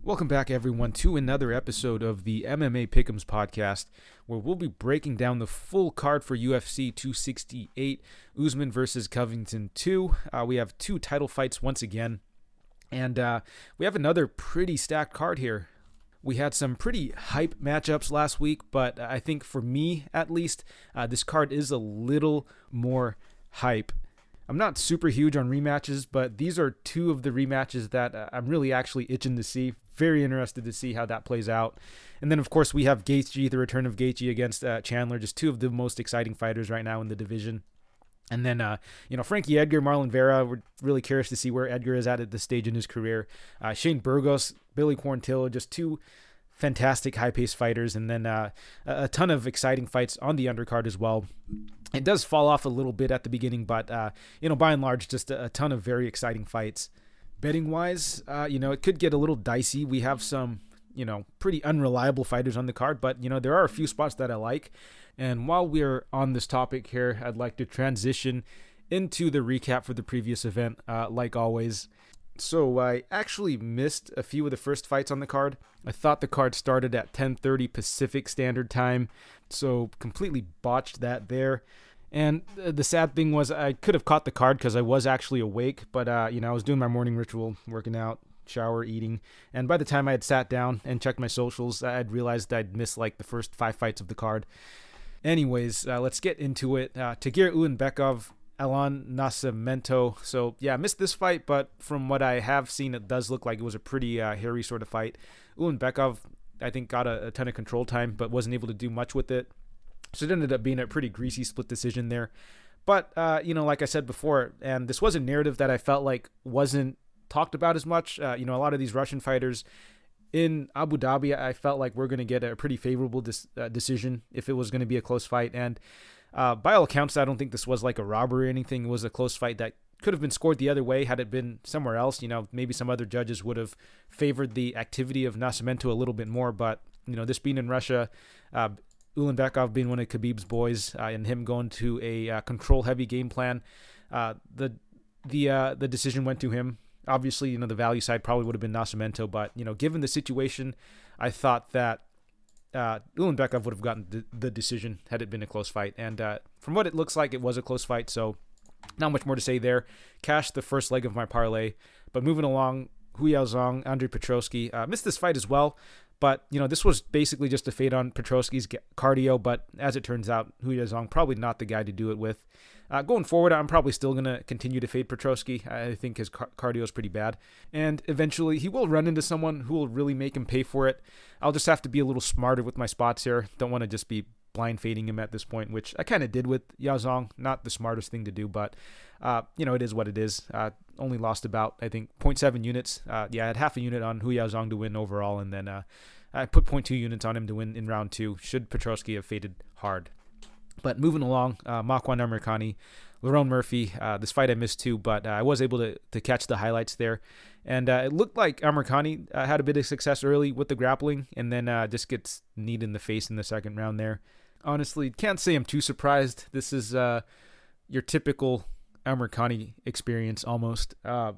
Welcome back, everyone, to another episode of the MMA Pick'ems podcast, where we'll be breaking down the full card for UFC 268, Usman versus Covington 2. We have two title fights once again, and we have another pretty stacked card here. We had some pretty hype matchups last week, but I think for me, at least, this card is a little more hype. I'm not super huge on rematches, but these are two of the rematches that I'm really actually itching to see. Very interested to see how that plays out. And then, of course, we have Gaethje, the return of Gaethje against Chandler, just two of the most exciting fighters right now in the division. And then, Frankie, Edgar, Marlon, Vera. We're really curious to see where Edgar is at this stage in his career. Shane Burgos, Billy Quarantillo, just two fantastic high-paced fighters. And then a ton of exciting fights on the undercard as well. It does fall off a little bit at the beginning, but, by and large, just a ton of very exciting fights. Betting-wise, it could get a little dicey. We have some, pretty unreliable fighters on the card, but, there are a few spots that I like. And while we're on this topic here, I'd like to transition into the recap for the previous event, like always. So I actually missed a few of the first fights on the card. I thought the card started at 10:30 Pacific Standard Time, so completely botched that there. And the sad thing was I could have caught the card because I was actually awake, but, I was doing my morning ritual, working out, shower, eating. And by the time I had sat down and checked my socials, I'd realized I'd missed like the first 5 fights of the card. Anyways, let's get into it. Tagir Ulanbekov, Allan Nascimento. So, yeah, I missed this fight, but from what I have seen, it does look like it was a pretty hairy sort of fight. Ulanbekov, I think, got a ton of control time, but wasn't able to do much with it. So it ended up being a pretty greasy split decision there. But, like I said before, and this was a narrative that I felt like wasn't talked about as much. A lot of these Russian fighters in Abu Dhabi, I felt like we're going to get a pretty favorable decision if it was going to be a close fight. And by all accounts, I don't think this was like a robbery or anything. It was a close fight that could have been scored the other way had it been somewhere else. Maybe some other judges would have favored the activity of Nascimento a little bit more. But, this being in Russia, Ulanbekov being one of Khabib's boys, and him going to a control-heavy game plan, the decision went to him. Obviously, the value side probably would have been Nascimento, but, given the situation, I thought that Ulanbekov would have gotten the decision had it been a close fight. And from what it looks like, it was a close fight, so not much more to say there. Cashed the first leg of my parlay. But moving along, Zhang, Andrei Petroski. Missed this fight as well. But, this was basically just a fade on Petroski's cardio. But as it turns out, Zhang probably not the guy to do it with. Going forward, I'm probably still going to continue to fade Petroski. I think his cardio is pretty bad. And eventually, he will run into someone who will really make him pay for it. I'll just have to be a little smarter with my spots here. Don't want to just be blind fading him at this point, which I kind of did with Zhang. Not the smartest thing to do, but, it is what it is. Only lost about, I think, 0.7 units. I had half a unit on Zhang to win overall, and then I put 0.2 units on him to win in round 2, should Petroski have faded hard. But moving along, Makwan Amirkhani, Lerone Murphy. This fight I missed too, but I was able to catch the highlights there. And it looked like Amirkhani had a bit of success early with the grappling, and then just gets kneed in the face in the second round there. Honestly, can't say I'm too surprised. This is your typical Amirkhani experience almost. I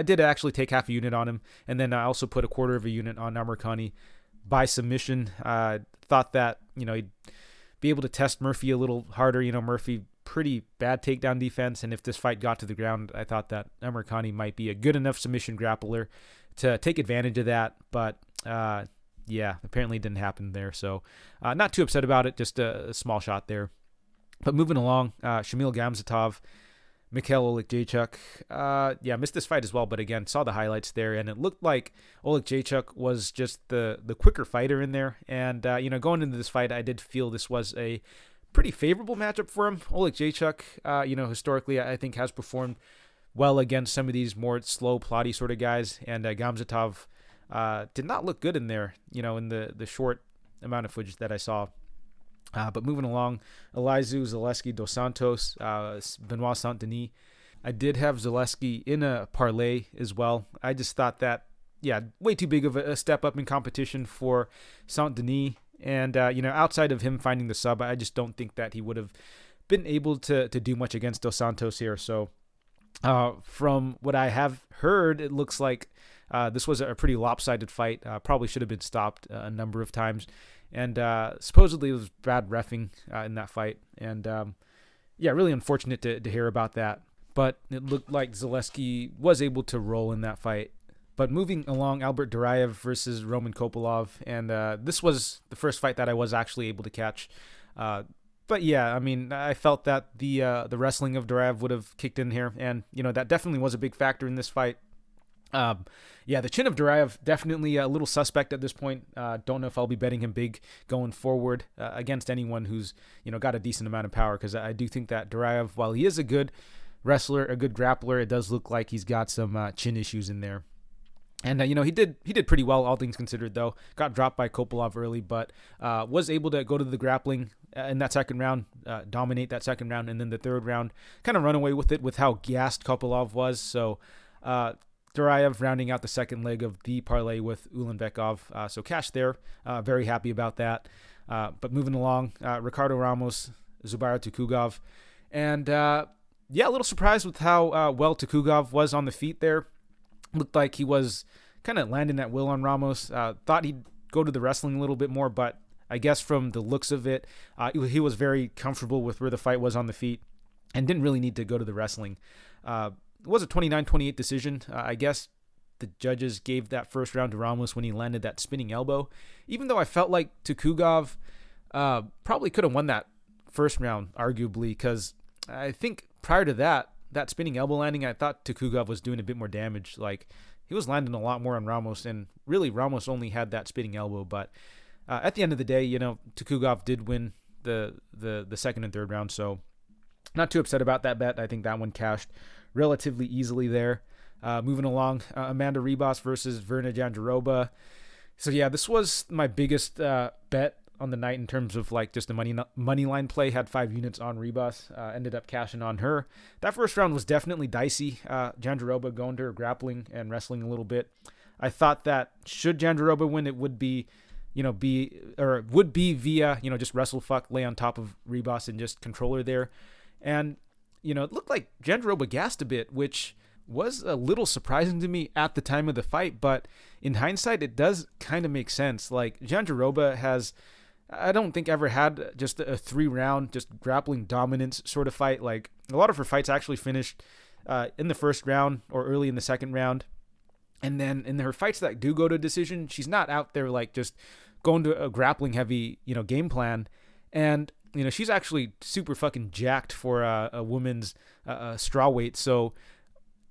did actually take half a unit on him, and then I also put a quarter of a unit on Amirkhani by submission. Thought that, he'd be able to test Murphy a little harder. Murphy, pretty bad takedown defense, and if this fight got to the ground, I thought that Amirkhani might be a good enough submission grappler to take advantage of that, but apparently it didn't happen there, so not too upset about it, just a small shot there. But moving along, Shamil Gamzatov, Mikhail Oleksiejczuk. Missed this fight as well, but again, saw the highlights there, and it looked like Oleksiejczuk was just the quicker fighter in there. And, going into this fight, I did feel this was a pretty favorable matchup for him. Oleksiejczuk, historically, I think has performed well against some of these more slow, plotty sort of guys, and Gamzatov did not look good in there, in the short amount of footage that I saw. But moving along, Elizeu Zaleski dos Santos, Benoit Saint-Denis. I did have Zaleski in a parlay as well. I just thought that, way too big of a step up in competition for Saint-Denis. And, outside of him finding the sub, I just don't think that he would have been able to do much against dos Santos here. So from what I have heard, it looks like This was a pretty lopsided fight. Probably should have been stopped a number of times. And supposedly it was bad reffing in that fight. And really unfortunate to hear about that. But it looked like Zaleski was able to roll in that fight. But moving along, Albert Duraev versus Roman Kopylov. And this was the first fight that I was actually able to catch. But yeah, I mean, I felt that the wrestling of Duraev would have kicked in here. And, that definitely was a big factor in this fight. The chin of Duraev, definitely a little suspect at this point. Don't know if I'll be betting him big going forward against anyone who's, got a decent amount of power. Because I do think that Duraev, while he is a good wrestler, a good grappler, it does look like he's got some chin issues in there. And, he did pretty well, all things considered, though. Got dropped by Kopylov early, but was able to go to the grappling in that second round, dominate that second round, and then the third round, kind of run away with it with how gassed Kopylov was. So Duraev rounding out the second leg of the parlay with Ulanbekov. So cash there. Very happy about that. But moving along, Ricardo Ramos, Zubaira Tukugov. And, a little surprised with how well Tukugov was on the feet there. Looked like he was kind of landing at will on Ramos. Thought he'd go to the wrestling a little bit more, but I guess from the looks of it, he was very comfortable with where the fight was on the feet and didn't really need to go to the wrestling. It was a 29-28 decision. I guess the judges gave that first round to Ramos when he landed that spinning elbow, even though I felt like Tukugov probably could have won that first round, arguably, because I think prior to that spinning elbow landing, I thought Tukugov was doing a bit more damage. Like, he was landing a lot more on Ramos, and really Ramos only had that spinning elbow. But at the end of the day, Tukugov did win the second and third round, so not too upset about that bet. I think that one cashed relatively easily there. Moving along, Amanda Ribas versus Verna Jandiroba. So yeah, this was my biggest bet on the night in terms of like just the money line play. Had 5 units on Ribas, ended up cashing on her. That first round was definitely dicey. Jandiroba going to her grappling and wrestling a little bit. I thought that should Jandiroba win, it would be via just wrestle fuck, lay on top of Ribas and just control her there. And it looked like Jandiroba gassed a bit, which was a little surprising to me at the time of the fight, but in hindsight it does kind of make sense. Like, Jandiroba has, I don't think, ever had just a 3-round, just grappling dominance sort of fight. Like, a lot of her fights actually finished in the first round or early in the second round. And then in her fights that do go to decision, she's not out there like just going to a grappling heavy, game plan. And, she's actually super fucking jacked for a woman's straw weight. So,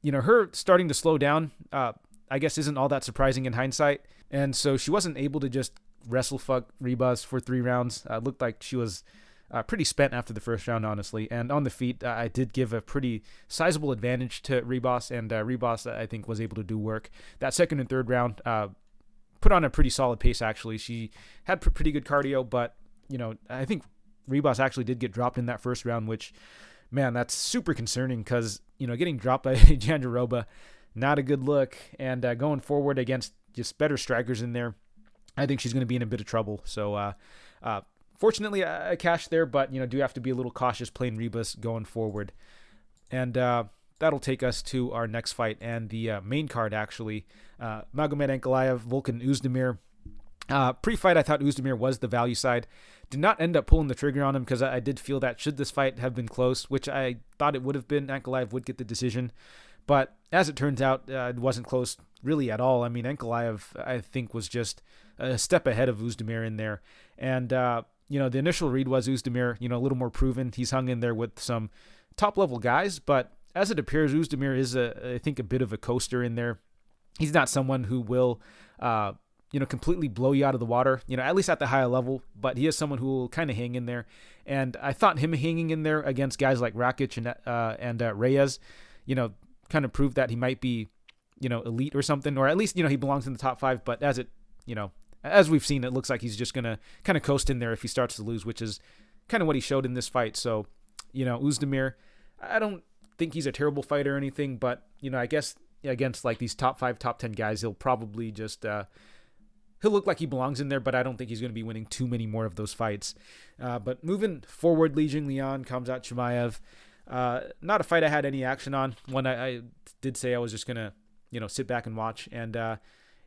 her starting to slow down, I guess isn't all that surprising in hindsight. And so she wasn't able to just wrestle fuck Ribas for 3 rounds. Looked like she was pretty spent after the first round, honestly. And on the feet, I did give a pretty sizable advantage to Ribas, and Ribas, I think, was able to do work. That second and third round, put on a pretty solid pace, actually. She had pretty good cardio, but, I think Ribas actually did get dropped in that first round, which, man, that's super concerning because, getting dropped by Jandiroba, not a good look. And going forward against just better strikers in there, I think she's going to be in a bit of trouble. So, fortunately, I cashed there, but, do have to be a little cautious playing Ribas going forward. And that'll take us to our next fight and the main card, actually. Magomed Ankalaev, Volkan Oezdemir. Pre-fight, I thought Oezdemir was the value side. Did not end up pulling the trigger on him because I did feel that should this fight have been close, which I thought it would have been, Ankalaev would get the decision. But as it turns out, it wasn't close really at all. I mean, Ankalaev, I think, was just a step ahead of Oezdemir in there. And, the initial read was Oezdemir, a little more proven. He's hung in there with some top-level guys. But as it appears, Oezdemir is, I think, a bit of a coaster in there. He's not someone who will, completely blow you out of the water, at least at the higher level. But he is someone who will kind of hang in there. And I thought him hanging in there against guys like Rakic and Reyes, kind of proved that he might be, elite or something, or at least, he belongs in the top 5. But as we've seen, it looks like he's just going to kind of coast in there if he starts to lose, which is kind of what he showed in this fight. So, Oezdemir, I don't think he's a terrible fighter or anything, but, I guess against like these top 5, top 10 guys, he'll probably just, he'll look like he belongs in there, but I don't think he's going to be winning too many more of those fights. But moving forward, Li Jingliang, Khamzat Chimaev. Not a fight I had any action on. One I did say I was just going to, sit back and watch. And,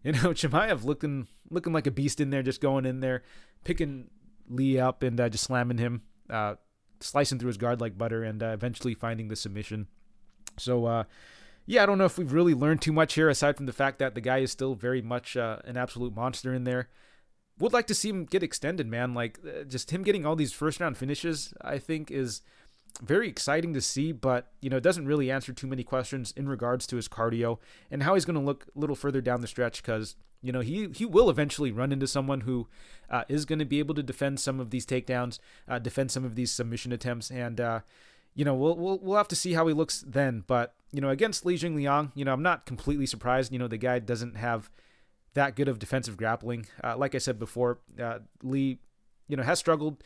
Chimaev looking like a beast in there, just going in there, picking Lee up and just slamming him, slicing through his guard like butter, and eventually finding the submission. So, I don't know if we've really learned too much here, aside from the fact that the guy is still very much an absolute monster in there. Would like to see him get extended, man. Like, just him getting all these first-round finishes, I think, is very exciting to see, but, it doesn't really answer too many questions in regards to his cardio and how he's going to look a little further down the stretch, because, he will eventually run into someone who is going to be able to defend some of these takedowns, defend some of these submission attempts, and, we'll have to see how he looks then. But, against Li Jingliang, I'm not completely surprised. The guy doesn't have that good of defensive grappling. Like I said before, Li, has struggled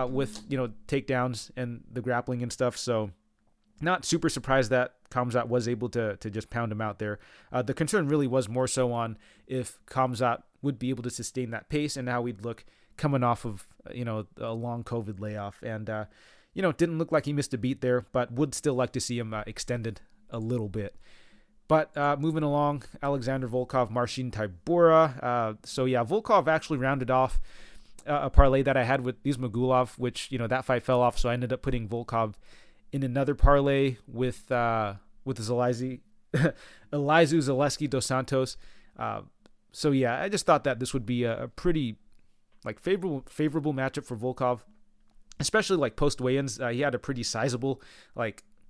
with, takedowns and the grappling and stuff. So not super surprised that Khamzat was able to just pound him out there. The concern really was more so on if Khamzat would be able to sustain that pace and how he'd look coming off of, a long COVID layoff. And, didn't look like he missed a beat there, but would still like to see him extended a little bit. But moving along, Alexander Volkov, Marcin Tybura. Volkov actually rounded off a parlay that I had with Ismagulov, which, that fight fell off. So I ended up putting Volkov in another parlay with Elizu Zaleski dos Santos. I just thought that this would be a pretty favorable matchup for Volkov, especially post weigh-ins. He had a pretty sizable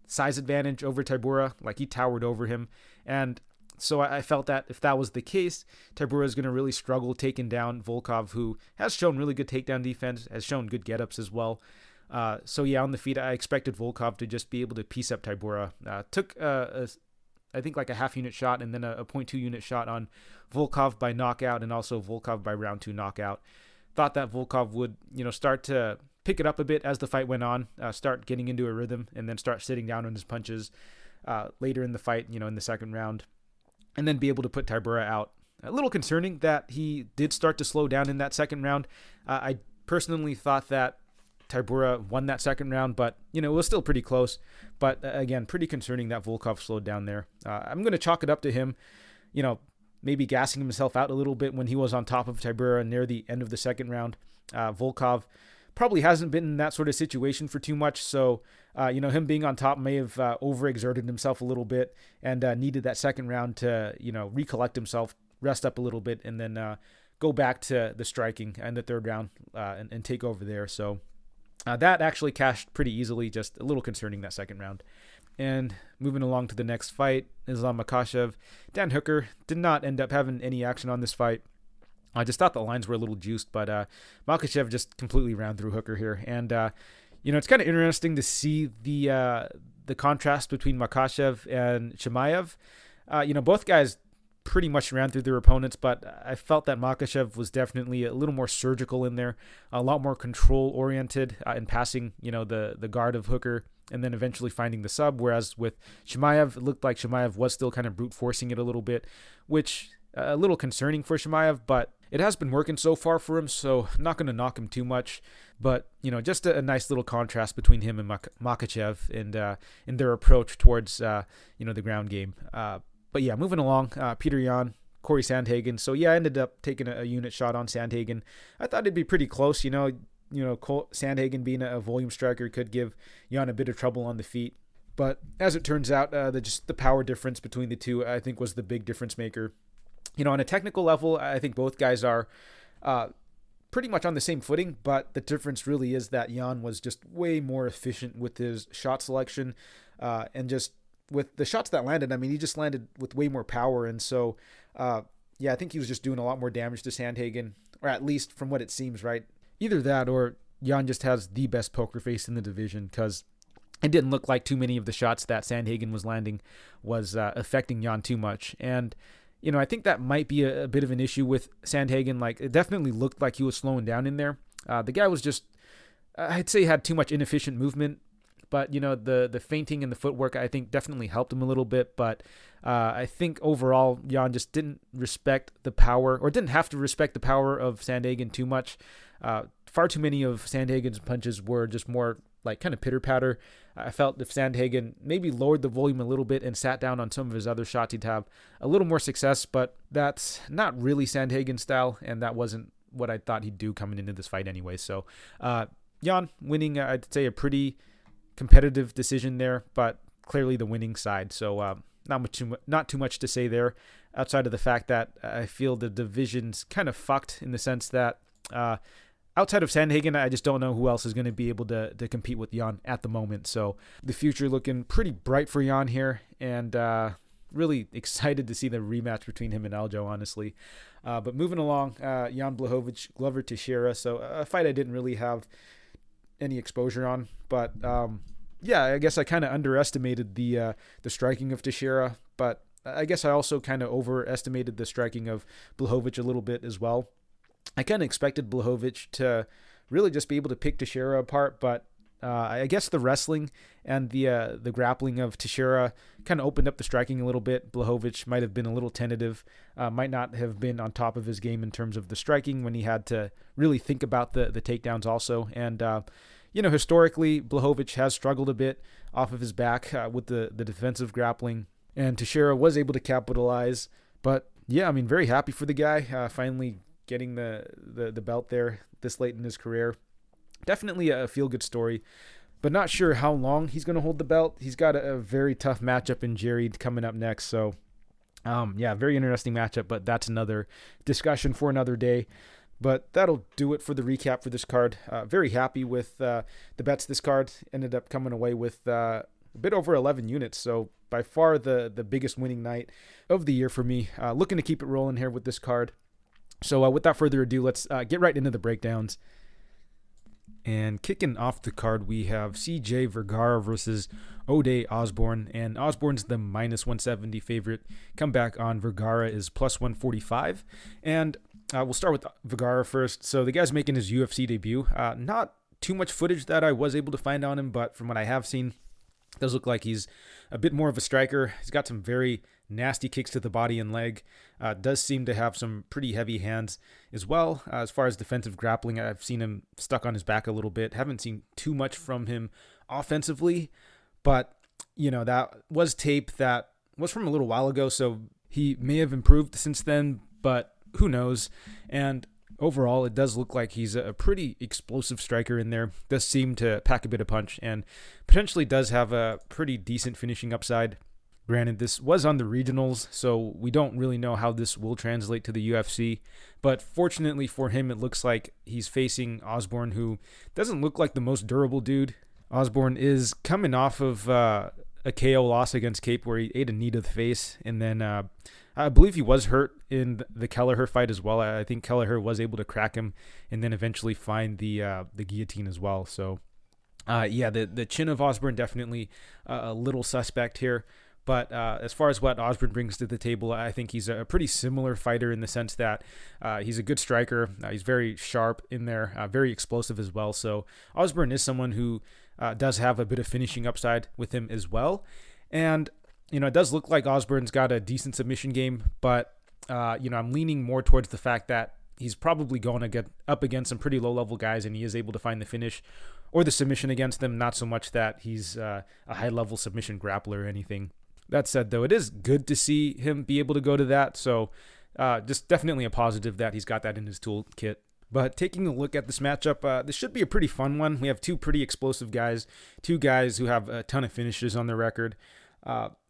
size advantage over Tybura. He towered over him, and so I felt that if that was the case, Tybura is going to really struggle taking down Volkov, who has shown really good takedown defense, has shown good get-ups as well. On the feet, I expected Volkov to just be able to piece up Tybura. Took I think a half unit shot and then a 0.2 unit shot on Volkov by knockout, and also Volkov by round 2 knockout. Thought that Volkov would, start to pick it up a bit as the fight went on, start getting into a rhythm, and then start sitting down on his punches later in the fight, in the second round, and then be able to put Tybura out. A little concerning that he did start to slow down in that second round. I personally thought that Tybura won that second round, but, it was still pretty close. But again, pretty concerning that Volkov slowed down there. I'm going to chalk it up to him, maybe gassing himself out a little bit when he was on top of Tybura near the end of the second round. Volkov probably hasn't been in that sort of situation for too much. So, him being on top may have overexerted himself a little bit and needed that second round to, recollect himself, rest up a little bit, and then go back to the striking in the third round and take over there. So that actually cashed pretty easily, just a little concerning that second round. And moving along to the next fight, Islam Makhachev. Dan Hooker did not end up having any action on this fight. I just thought the lines were a little juiced, but Makhachev just completely ran through Hooker here. And, it's kind of interesting to see the contrast between Makhachev and Chimaev. Both guys pretty much ran through their opponents, but I felt that Makhachev was definitely a little more surgical in there, a lot more control-oriented in passing, the guard of Hooker, and then eventually finding the sub, whereas with Chimaev, it looked like Chimaev was still kind of brute-forcing it a little bit, which a little concerning for Chimaev, but it has been working so far for him, so I'm not going to knock him too much. But, just a nice little contrast between him and Makhachev and in their approach towards, the ground game. But yeah, moving along, Peter Yan, Corey Sandhagen. So yeah, I ended up taking a unit shot on Sandhagen. I thought it'd be pretty close, Sandhagen being a volume striker could give Yan a bit of trouble on the feet. But as it turns out, the power difference between the two, I think, was the big difference maker. On a technical level, I think both guys are pretty much on the same footing, but the difference really is that Yan was just way more efficient with his shot selection and just with the shots that landed. I mean, he just landed with way more power. And so, I think he was just doing a lot more damage to Sandhagen, or at least from what it seems, right? Either that or Yan just has the best poker face in the division, because it didn't look like too many of the shots that Sandhagen was landing was affecting Yan too much. And, I think that might be a bit of an issue with Sandhagen. It definitely looked like he was slowing down in there. The guy was just, I'd say, had too much inefficient movement. But, the feinting and the footwork, I think, definitely helped him a little bit. But I think overall, Yan just didn't respect the power, or didn't have to respect the power of Sandhagen too much. Far too many of Sandhagen's punches were just more like kind of pitter-patter. I felt if Sandhagen maybe lowered the volume a little bit and sat down on some of his other shots, he'd have a little more success, but that's not really Sandhagen's style, and that wasn't what I thought he'd do coming into this fight anyway. So Gian winning, I'd say a pretty competitive decision there, but clearly the winning side. So not too much to say there, outside of the fact that I feel the division's kind of fucked in the sense that outside of Sandhagen, I just don't know who else is going to be able to compete with Gian at the moment. So the future looking pretty bright for Gian here, and really excited to see the rematch between him and Aljo, honestly. But moving along, Jan Blachowicz, Glover Teixeira. So a fight I didn't really have any exposure on, but yeah, I guess I kind of underestimated the striking of Teixeira, but I guess I also kind of overestimated the striking of Blachowicz a little bit as well. I kind of expected Blachowicz to really just be able to pick Teixeira apart, but I guess the wrestling and the grappling of Teixeira kind of opened up the striking a little bit. Blachowicz might have been a little tentative, might not have been on top of his game in terms of the striking when he had to really think about the takedowns also. And, historically, Blachowicz has struggled a bit off of his back with the defensive grappling, and Teixeira was able to capitalize. But, yeah, I mean, very happy for the guy, finally getting the belt there this late in his career. Definitely a feel-good story, but not sure how long he's going to hold the belt. He's got a very tough matchup in Jerry coming up next. So, very interesting matchup, but that's another discussion for another day. But that'll do it for the recap for this card. Very happy with the bets this card. Ended up coming away with a bit over 11 units. So by far the biggest winning night of the year for me. Looking to keep it rolling here with this card. So without further ado, let's get right into the breakdowns. And kicking off the card, we have CJ Vergara versus Ode Osbourne. And Osbourne's the minus 170 favorite. Comeback on Vergara is plus 145. And we'll start with Vergara first. So the guy's making his UFC debut. Not too much footage that I was able to find on him, but from what I have seen, it does look like he's a bit more of a striker. He's got some very nasty kicks to the body and leg. Does seem to have some pretty heavy hands as well. As far as defensive grappling, I've seen him stuck on his back a little bit. Haven't seen too much from him offensively, but that was tape that was from a little while ago, so he may have improved since then, but who knows. And overall, it does look like he's a pretty explosive striker in there. Does seem to pack a bit of punch and potentially does have a pretty decent finishing upside. Granted, this was on the regionals, so we don't really know how this will translate to the UFC. But fortunately for him, it looks like he's facing Osbourne, who doesn't look like the most durable dude. Osbourne is coming off of a KO loss against Cape where he ate a knee to the face, and then I believe he was hurt in the Kelleher fight as well. I think Kelleher was able to crack him and then eventually find the guillotine as well. So, the chin of Osbourne definitely a little suspect here. But as far as what Osbourne brings to the table, I think he's a pretty similar fighter in the sense that he's a good striker. He's very sharp in there, very explosive as well. So Osbourne is someone who does have a bit of finishing upside with him as well. And, it does look like Osbourne's got a decent submission game, but, I'm leaning more towards the fact that he's probably going to get up against some pretty low-level guys, and he is able to find the finish or the submission against them, not so much that he's a high-level submission grappler or anything. That said, though, it is good to see him be able to go to that, so just definitely a positive that he's got that in his toolkit. But taking a look at this matchup, this should be a pretty fun one. We have two pretty explosive guys, two guys who have a ton of finishes on their record.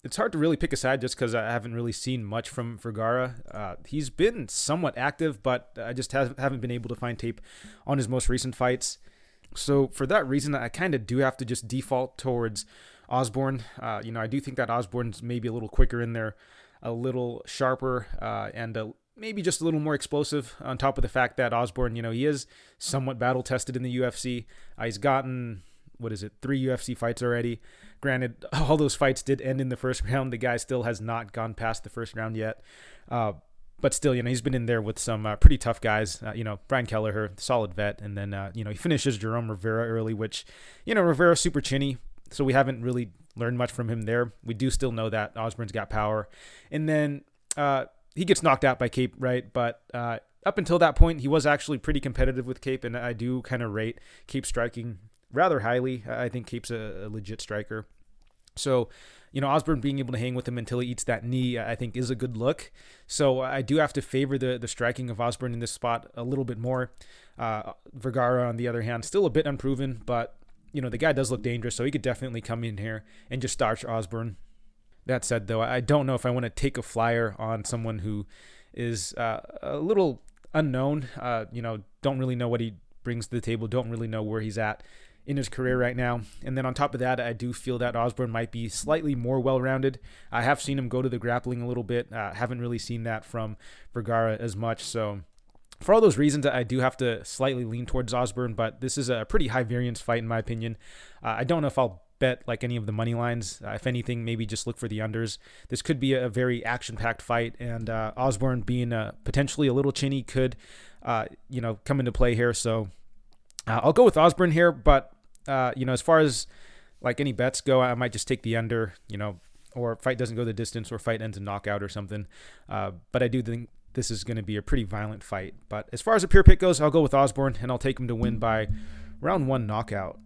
It's hard to really pick a side just because I haven't really seen much from Vergara. He's been somewhat active, but I just haven't been able to find tape on his most recent fights. So for that reason, I kind of do have to just default towards Osbourne. I do think that Osbourne's maybe a little quicker in there, a little sharper, and maybe just a little more explosive, on top of the fact that Osbourne, he is somewhat battle-tested in the UFC. He's gotten, 3 UFC fights already. Granted, all those fights did end in the first round. The guy still has not gone past the first round yet. But still, he's been in there with some pretty tough guys. Brian Kelleher, solid vet. And then, he finishes Jerome Rivera early, which, Rivera's super chinny. So we haven't really learned much from him there. We do still know that Osbourne's got power. And then he gets knocked out by Cape, right? But up until that point, he was actually pretty competitive with Cape, and I do kind of rate Cape striking rather highly. I think Cape's a legit striker. So, Osbourne being able to hang with him until he eats that knee, I think is a good look. So I do have to favor the striking of Osbourne in this spot a little bit more. Vergara, on the other hand, still a bit unproven, but, the guy does look dangerous, so he could definitely come in here and just starch Osbourne. That said, though, I don't know if I want to take a flyer on someone who is a little unknown, don't really know what he brings to the table, don't really know where he's at in his career right now. And then on top of that, I do feel that Osbourne might be slightly more well-rounded. I have seen him go to the grappling a little bit. Haven't really seen that from Vergara as much. So for all those reasons, I do have to slightly lean towards Osbourne, but this is a pretty high variance fight in my opinion. I don't know if I'll bet like any of the money lines. If anything, maybe just look for the unders. This could be a very action-packed fight, and Osbourne being potentially a little chinny could, come into play here. So I'll go with Osbourne here, but as far as like any bets go, I might just take the under, or fight doesn't go the distance, or fight ends in knockout or something. But I do think this is going to be a pretty violent fight. But as far as a pure pick goes, I'll go with Osbourne, and I'll take him to win by round 1 knockout.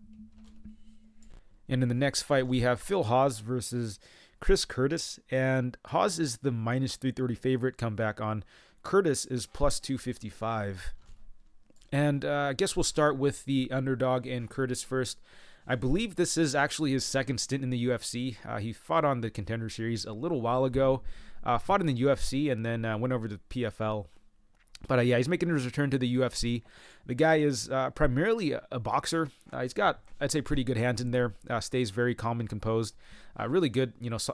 And in the next fight, we have Phil Hawes versus Chris Curtis, and Hawes is the minus 330 favorite. Come back on Curtis is plus 255. And I guess we'll start with the underdog and Curtis first. I believe this is actually his second stint in the UFC. He fought on the Contender Series a little while ago, fought in the UFC, and then went over to PFL. But he's making his return to the UFC. The guy is primarily a boxer. He's got, I'd say, pretty good hands in there. Stays very calm and composed. Really good,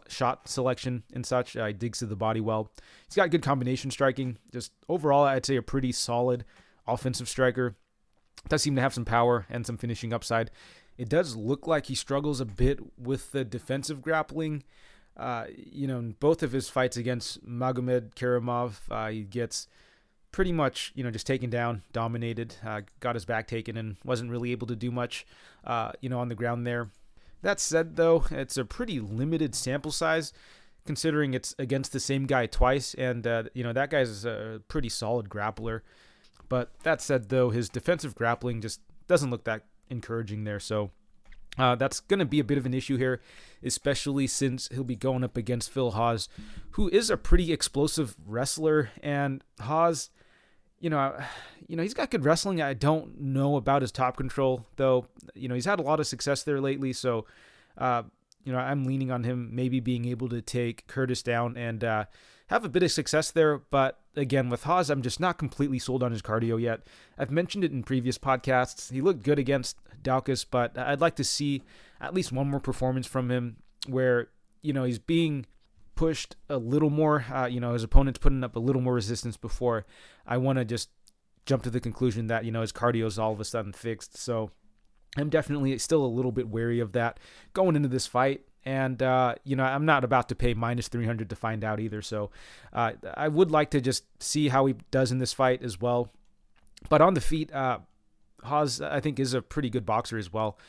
shot selection and such. He digs to the body well. He's got good combination striking. Just overall, I'd say a pretty solid offensive striker. Does seem to have some power and some finishing upside. It does look like he struggles a bit with the defensive grappling. In both of his fights against Magomed Karimov, he gets pretty much, just taken down, dominated, got his back taken, and wasn't really able to do much, on the ground there. That said, though, it's a pretty limited sample size, considering it's against the same guy twice, and, that guy's a pretty solid grappler. But that said, though, his defensive grappling just doesn't look that encouraging there. So that's going to be a bit of an issue here, especially since he'll be going up against Phil Hawes, who is a pretty explosive wrestler. And Hawes, he's got good wrestling. I don't know about his top control, though. He's had a lot of success there lately. So, I'm leaning on him maybe being able to take Curtis down and have a bit of success there. But again, with Hawes, I'm just not completely sold on his cardio yet. I've mentioned it in previous podcasts. He looked good against Daukaus, but I'd like to see at least one more performance from him where, he's being pushed a little more, his opponent's putting up a little more resistance before I want to just jump to the conclusion that, his cardio is all of a sudden fixed. So I'm definitely still a little bit wary of that going into this fight. And, I'm not about to pay minus 300 to find out either. So I would like to just see how he does in this fight as well. But on the feet, Hawes, I think, is a pretty good boxer as well.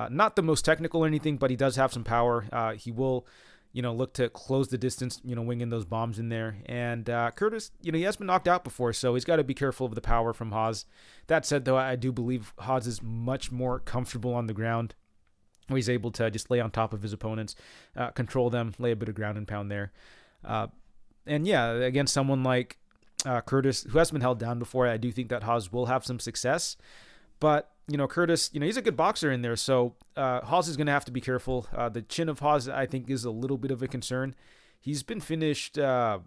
Not the most technical or anything, but he does have some power. He will, look to close the distance, winging those bombs in there. And Curtis, he has been knocked out before, so he's got to be careful of the power from Hawes. That said, though, I do believe Hawes is much more comfortable on the ground, where he's able to just lay on top of his opponents, control them, lay a bit of ground and pound there. Against someone like Curtis, who has been held down before, I do think that Hawes will have some success. But, Curtis, he's a good boxer in there, so Hawes is going to have to be careful. The chin of Hawes, I think, is a little bit of a concern. He's been finished, I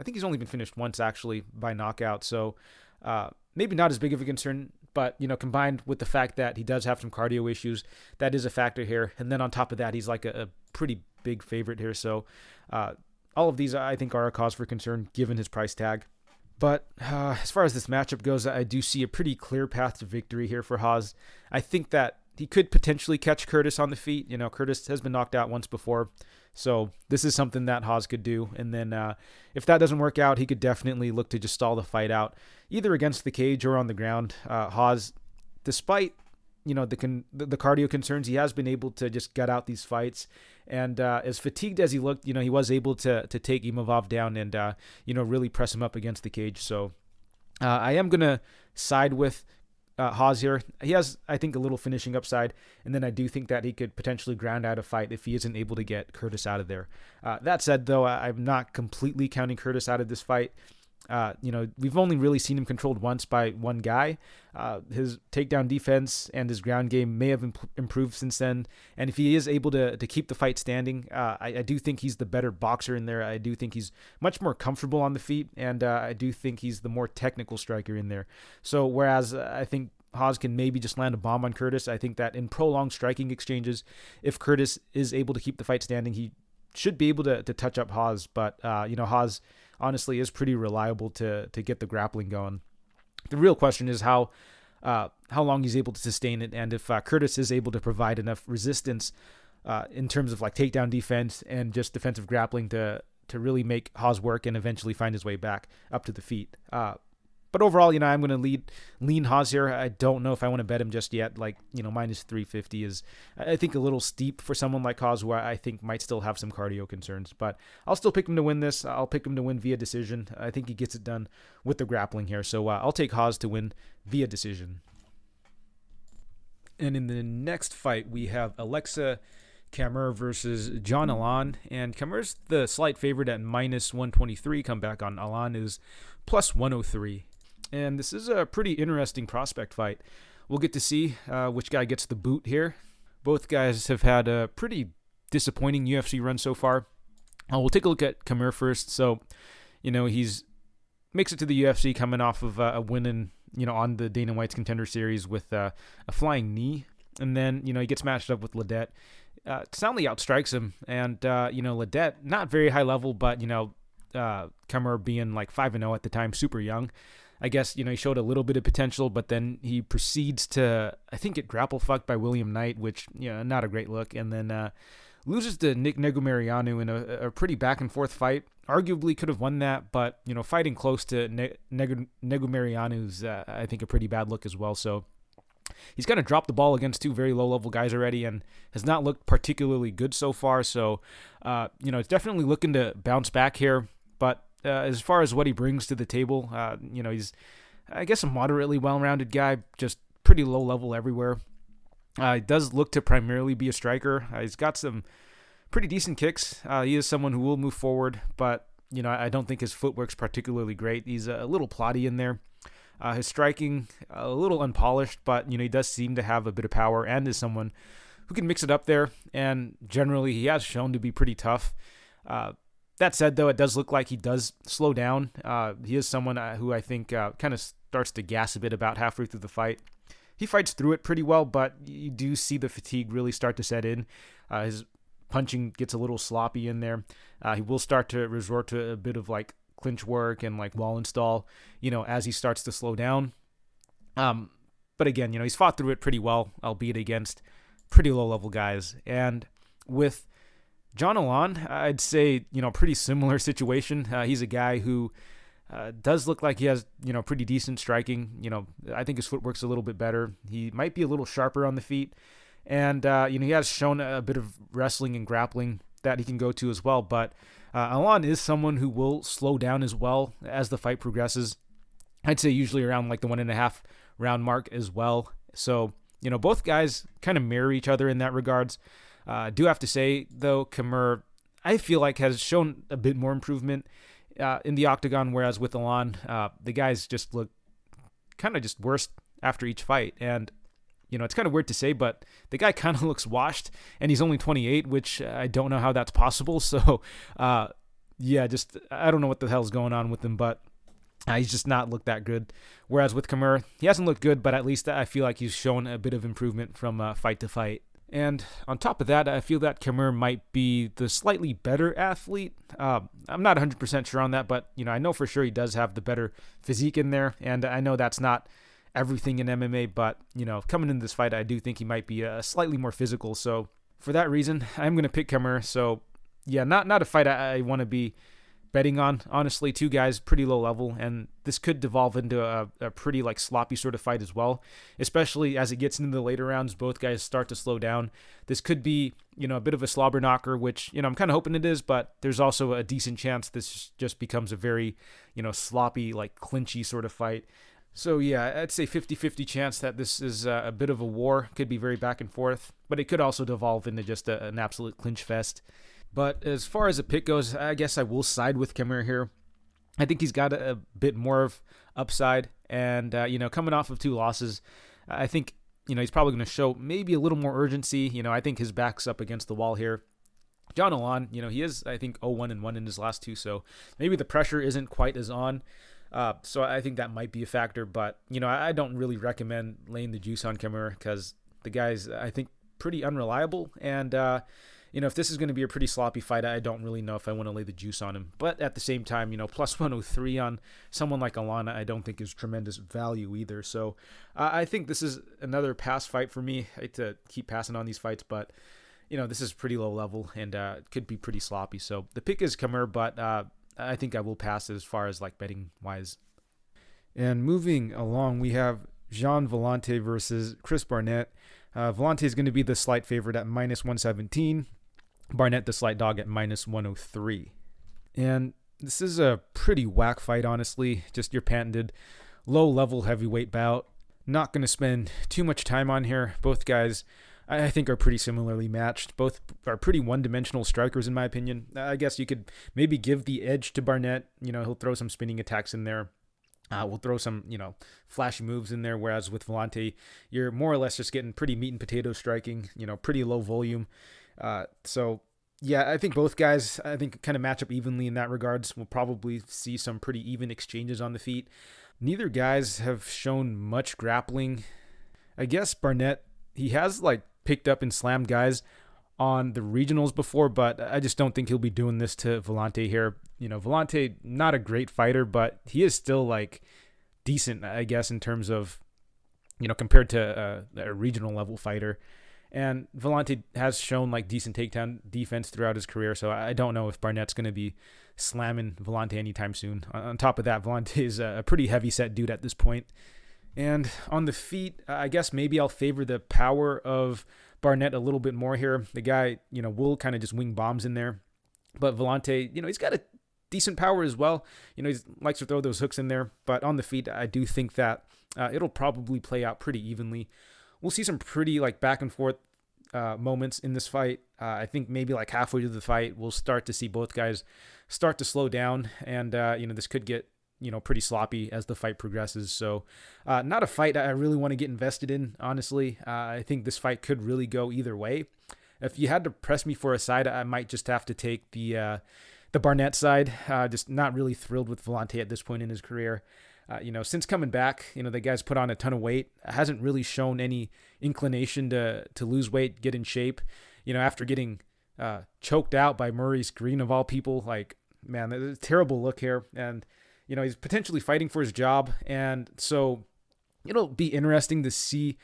think he's only been finished once, actually, by knockout, so maybe not as big of a concern. But, combined with the fact that he does have some cardio issues, that is a factor here. And then on top of that, he's like a pretty big favorite here. So all of these, I think, are a cause for concern given his price tag. But as far as this matchup goes, I do see a pretty clear path to victory here for Hawes. I think that he could potentially catch Curtis on the feet. Curtis has been knocked out once before. So this is something that Hawes could do. And then if that doesn't work out, he could definitely look to just stall the fight out, either against the cage or on the ground. Hawes, despite the cardio concerns, he has been able to just gut out these fights. And as fatigued as he looked, he was able to take Imavov down and, really press him up against the cage. So I am going to side with Hawes here. He has, I think, a little finishing upside, and then I do think that he could potentially ground out a fight if he isn't able to get Curtis out of there. That said, though, I'm not completely counting Curtis out of this fight. We've only really seen him controlled once by one guy. His takedown defense and his ground game may have improved since then. And if he is able to keep the fight standing, I do think he's the better boxer in there. I do think he's much more comfortable on the feet, and I do think he's the more technical striker in there. So whereas I think Hawes can maybe just land a bomb on Curtis, I think that in prolonged striking exchanges, if Curtis is able to keep the fight standing, he should be able to touch up Hawes. But, Hawes honestly is pretty reliable to get the grappling going. The real question is how long he's able to sustain it, and if Curtis is able to provide enough resistance in terms of like takedown defense and just defensive grappling to really make Hawes work and eventually find his way back up to the feet. But overall, I'm going to lean Hawes here. I don't know if I want to bet him just yet. Minus 350 is, I think, a little steep for someone like Hawes, who I think might still have some cardio concerns. But I'll still pick him to win this. I'll pick him to win via decision. I think he gets it done with the grappling here. So I'll take Hawes to win via decision. And in the next fight, we have Aleksa Camur versus Gian Allan, and Camur's the slight favorite at minus 123. Comeback on Allan is plus 103. And this is a pretty interesting prospect fight. We'll get to see which guy gets the boot here. Both guys have had a pretty disappointing UFC run so far. We'll take a look at Camur first. So, he's makes it to the UFC coming off of a win on the Dana White's Contender Series with a flying knee. And then, he gets matched up with Ledet. Soundly outstrikes him. And, Ledet, not very high level, but, Camur being like 5-0 at the time, super young. I guess, he showed a little bit of potential, but then he proceeds to, I think, get grapple fucked by William Knight, which, not a great look. And then loses to Nick Negumereanu in a pretty back-and-forth fight. Arguably could have won that, but, fighting close to Negumereanu's, I think, a pretty bad look as well. So he's kind of dropped the ball against two very low-level guys already and has not looked particularly good so far. So, it's definitely looking to bounce back here. But as far as what he brings to the table, he's, I guess, a moderately well-rounded guy, just pretty low level everywhere. He does look to primarily be a striker. He's got some pretty decent kicks. He is someone who will move forward, but, I don't think his footwork's particularly great. He's a little plotty in there. His striking, a little unpolished, but, he does seem to have a bit of power and is someone who can mix it up there. And generally, he has shown to be pretty tough. That said, though, it does look like he does slow down. He is someone who I think kind of starts to gas a bit about halfway through the fight. He fights through it pretty well, but you do see the fatigue really start to set in. His punching gets a little sloppy in there. He will start to resort to a bit of like clinch work and like wall install, as he starts to slow down. But again, he's fought through it pretty well, albeit against pretty low-level guys. And with Gian Allan, I'd say, pretty similar situation. He's a guy who does look like he has, pretty decent striking. I think his footwork's a little bit better. He might be a little sharper on the feet. And, he has shown a bit of wrestling and grappling that he can go to as well. But Allan is someone who will slow down as well as the fight progresses. I'd say usually around like the 1.5 round mark as well. So, both guys kind of mirror each other in that regards. I do have to say, though, Camur, I feel like has shown a bit more improvement in the octagon, whereas with Allan, the guys just look kind of just worse after each fight. And, it's kind of weird to say, but the guy kind of looks washed, and he's only 28, which I don't know how that's possible. So, I don't know what the hell's going on with him, but he's just not looked that good. Whereas with Camur, he hasn't looked good, but at least I feel like he's shown a bit of improvement from fight to fight. And on top of that, I feel that Camur might be the slightly better athlete. I'm not 100% sure on that, but, I know for sure he does have the better physique in there. And I know that's not everything in MMA, but, coming into this fight, I do think he might be slightly more physical. So for that reason, I'm going to pick Camur. So, yeah, not a fight I want to be betting on. Honestly, two guys pretty low level, and this could devolve into a pretty like sloppy sort of fight as well, especially as it gets into the later rounds. Both guys start to slow down. This could be a bit of a slobber knocker, which I'm kind of hoping it is, but there's also a decent chance this just becomes a very sloppy, like clinchy sort of fight. So yeah, I'd say 50-50 chance that this is a bit of a war. Could be very back and forth, but it could also devolve into just an absolute clinch fest. But as far as a pick goes, I guess I will side with Camur here. I think he's got a bit more of upside, and coming off of 2 losses, I think he's probably going to show maybe a little more urgency. I think his back's up against the wall here. John Allan, he is, I think, 0-1-1 in his last 2, so maybe the pressure isn't quite as on. So I think that might be a factor, but I don't really recommend laying the juice on Camur because the guy's, I think, pretty unreliable, and if this is going to be a pretty sloppy fight, I don't really know if I want to lay the juice on him. But at the same time, plus 103 on someone like Allan, I don't think is tremendous value either. So I think this is another pass fight for me. I hate to keep passing on these fights, but this is pretty low level and could be pretty sloppy. So the pick is Camur, but I think I will pass as far as like betting wise. And moving along, we have Gian Villante versus Chris Barnett. Villante is going to be the slight favorite at -117. Barnett the slight dog at -103. And this is a pretty whack fight, honestly. Just your patented low-level heavyweight bout. Not going to spend too much time on here. Both guys, I think, are pretty similarly matched. Both are pretty one-dimensional strikers, in my opinion. I guess you could maybe give the edge to Barnett. He'll throw some spinning attacks in there. We'll throw some, flashy moves in there, whereas with Villante, you're more or less just getting pretty meat and potato striking, pretty low volume. So, yeah, I think both guys, kind of match up evenly in that regards. We'll probably see some pretty even exchanges on the feet. Neither guys have shown much grappling. I guess Barnett, he has, picked up and slammed guys on the regionals before, but I just don't think he'll be doing this to Villante here. Villante, not a great fighter, but he is still decent, I guess, in terms of, compared to a regional level fighter. And Villante has shown decent takedown defense throughout his career, so I don't know if Barnett's going to be slamming Villante anytime soon. On top of that, Villante is a pretty heavy set dude at this point. And on the feet, I guess maybe I'll favor the power of Barnett a little bit more here. The guy, will kind of just wing bombs in there. But Villante, he's got a decent power as well. He likes to throw those hooks in there. But on the feet, I do think that it'll probably play out pretty evenly. We'll see some pretty back and forth moments in this fight. I think maybe halfway through the fight, we'll start to see both guys start to slow down. And, this could get pretty sloppy as the fight progresses. So not a fight I really want to get invested in, honestly. I think this fight could really go either way. If you had to press me for a side, I might just have to take the Barnett side. Just not really thrilled with Villante at this point in his career. Since coming back, the guy's put on a ton of weight. Hasn't really shown any inclination to lose weight, get in shape. After getting choked out by Maurice Green of all people, man, that's a terrible look here. And he's potentially fighting for his job. And so it'll be interesting to see,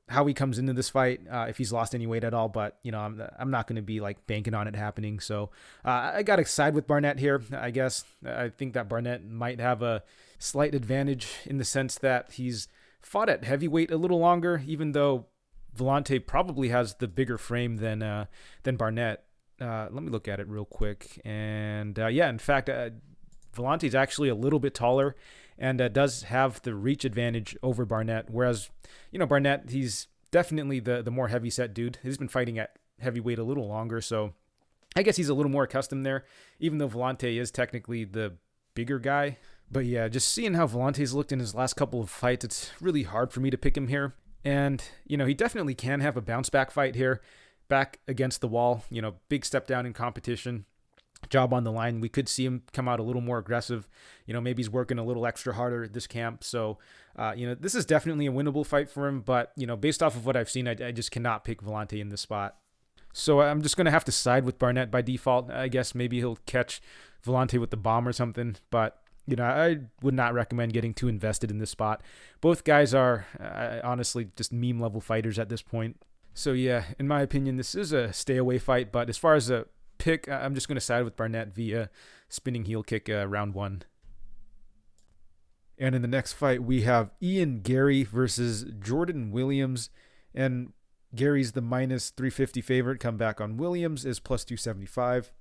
how he comes into this fight, if he's lost any weight at all. But, I'm not going to be banking on it happening. So I got to side with Barnett here, I guess. I think that Barnett might have a slight advantage in the sense that he's fought at heavyweight a little longer, even though Villante probably has the bigger frame than Barnett. Let me look at it real quick. And in fact, Villante's actually a little bit taller and does have the reach advantage over Barnett. Whereas, Barnett, he's definitely the more heavy set dude. He's been fighting at heavyweight a little longer, so I guess he's a little more accustomed there, even though Villante is technically the bigger guy. But yeah, just seeing how Villante's looked in his last couple of fights, it's really hard for me to pick him here. And, he definitely can have a bounce back fight here, back against the wall, big step down in competition. Job on the line. We could see him come out a little more aggressive. Maybe he's working a little extra harder at this camp. So, this is definitely a winnable fight for him. But, based off of what I've seen, I just cannot pick Villante in this spot. So I'm just going to have to side with Barnett by default. I guess maybe he'll catch Villante with the bomb or something. But, I would not recommend getting too invested in this spot. Both guys are honestly just meme level fighters at this point. So, yeah, in my opinion, this is a stay away fight. But as far as a pick, I'm just going to side with Barnett via spinning heel kick round 1. And in the next fight, we have Garry versus Jordan Williams. And Gary's the -350 favorite. Come back on Williams is +275.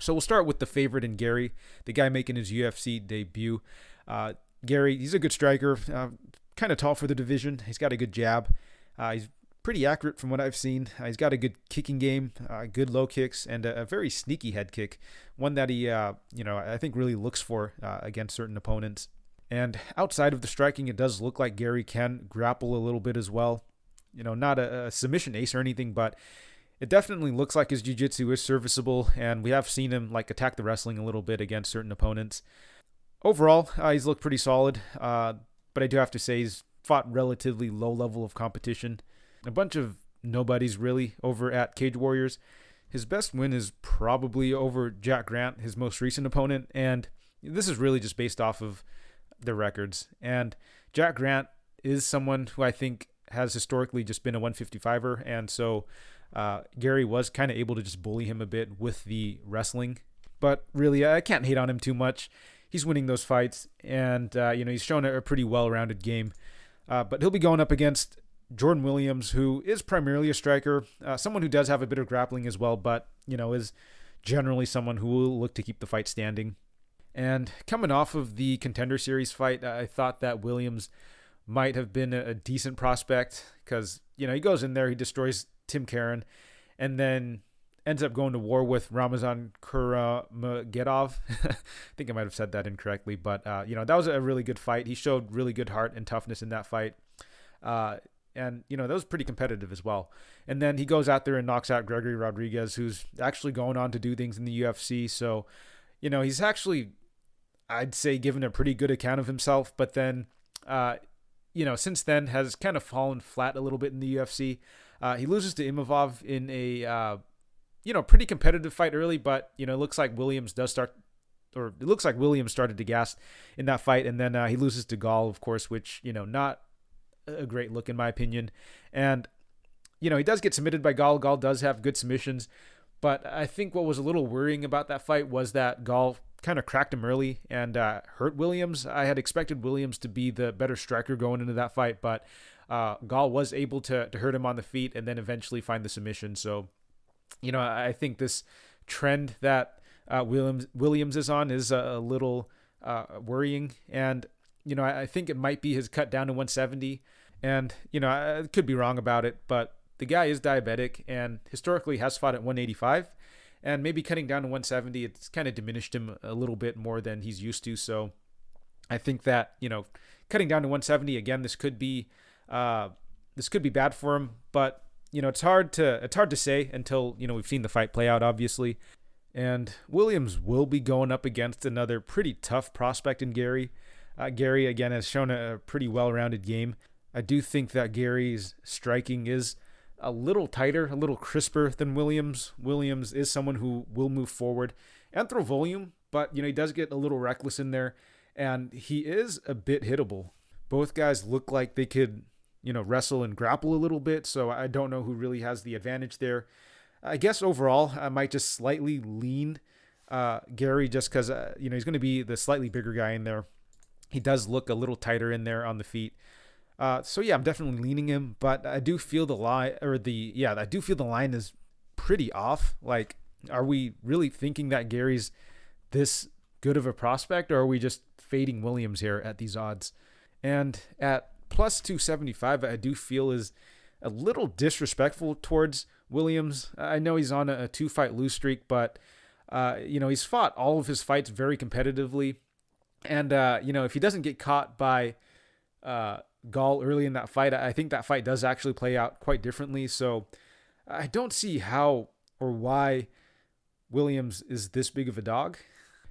So we'll start with the favorite in Garry, the guy making his UFC debut. Garry, he's a good striker, kind of tall for the division. He's got a good jab. He's pretty accurate from what I've seen. He's got a good kicking game, good low kicks, and a very sneaky head kick, one that he, I think really looks for against certain opponents. And outside of the striking, it does look like Garry can grapple a little bit as well. Not a submission ace or anything, but it definitely looks like his jiu-jitsu is serviceable, and we have seen him attack the wrestling a little bit against certain opponents. Overall, he's looked pretty solid, but I do have to say he's fought relatively low level of competition. A bunch of nobodies really over at Cage Warriors. His best win is probably over Jack Grant, his most recent opponent, and this is really just based off of the records. And Jack Grant is someone who I think has historically just been a 155er, and so Garry was kind of able to just bully him a bit with the wrestling. But really, I can't hate on him too much. He's winning those fights, and he's shown a pretty well-rounded game. But he'll be going up against Jordan Williams, who is primarily a striker, someone who does have a bit of grappling as well, but is generally someone who will look to keep the fight standing. And coming off of the Contender Series fight, I thought that Williams might have been a decent prospect because, he goes in there, he destroys Tim Karen, and then ends up going to war with Ramazan Kuramagedov. I think I might have said that incorrectly, but, that was a really good fight. He showed really good heart and toughness in that fight. And, that was pretty competitive as well. And then he goes out there and knocks out Gregory Rodriguez, who's actually going on to do things in the UFC. So, he's actually, I'd say, given a pretty good account of himself. But then, since then has kind of fallen flat a little bit in the UFC. He loses to Imavov in a, pretty competitive fight early. But, it looks like Williams started to gas in that fight. And then he loses to Gall, of course, which, not a great look in my opinion. And he does get submitted by Gall. Gall does have good submissions, but I think what was a little worrying about that fight was that Gall kind of cracked him early and hurt Williams. I had expected Williams to be the better striker going into that fight, but Gall was able to hurt him on the feet and then eventually find the submission. So I think this trend that Williams is on is a little worrying, and I think it might be his cut down to 170. And, I could be wrong about it, but the guy is diabetic and historically has fought at 185. And maybe cutting down to 170, it's kind of diminished him a little bit more than he's used to. So I think that, cutting down to 170, again, this could be bad for him. But, it's hard to say until, we've seen the fight play out, obviously. And Williams will be going up against another pretty tough prospect in Garry. Garry, again, has shown a pretty well-rounded game. I do think that Garry's striking is a little tighter, a little crisper than Williams. Williams is someone who will move forward and throw volume, but, he does get a little reckless in there, and he is a bit hittable. Both guys look like they could, wrestle and grapple a little bit, so I don't know who really has the advantage there. I guess overall, I might just slightly lean Garry just because, he's going to be the slightly bigger guy in there. He does look a little tighter in there on the feet. So yeah, I'm definitely leaning him, but I do feel the line is pretty off. Like, are we really thinking that Garry's this good of a prospect, or are we just fading Williams here at these odds? And at plus 275, I do feel is a little disrespectful towards Williams. I know he's on a 2-fight lose streak, but he's fought all of his fights very competitively. And, if he doesn't get caught by Gall early in that fight, I think that fight does actually play out quite differently. So I don't see how or why Williams is this big of a dog.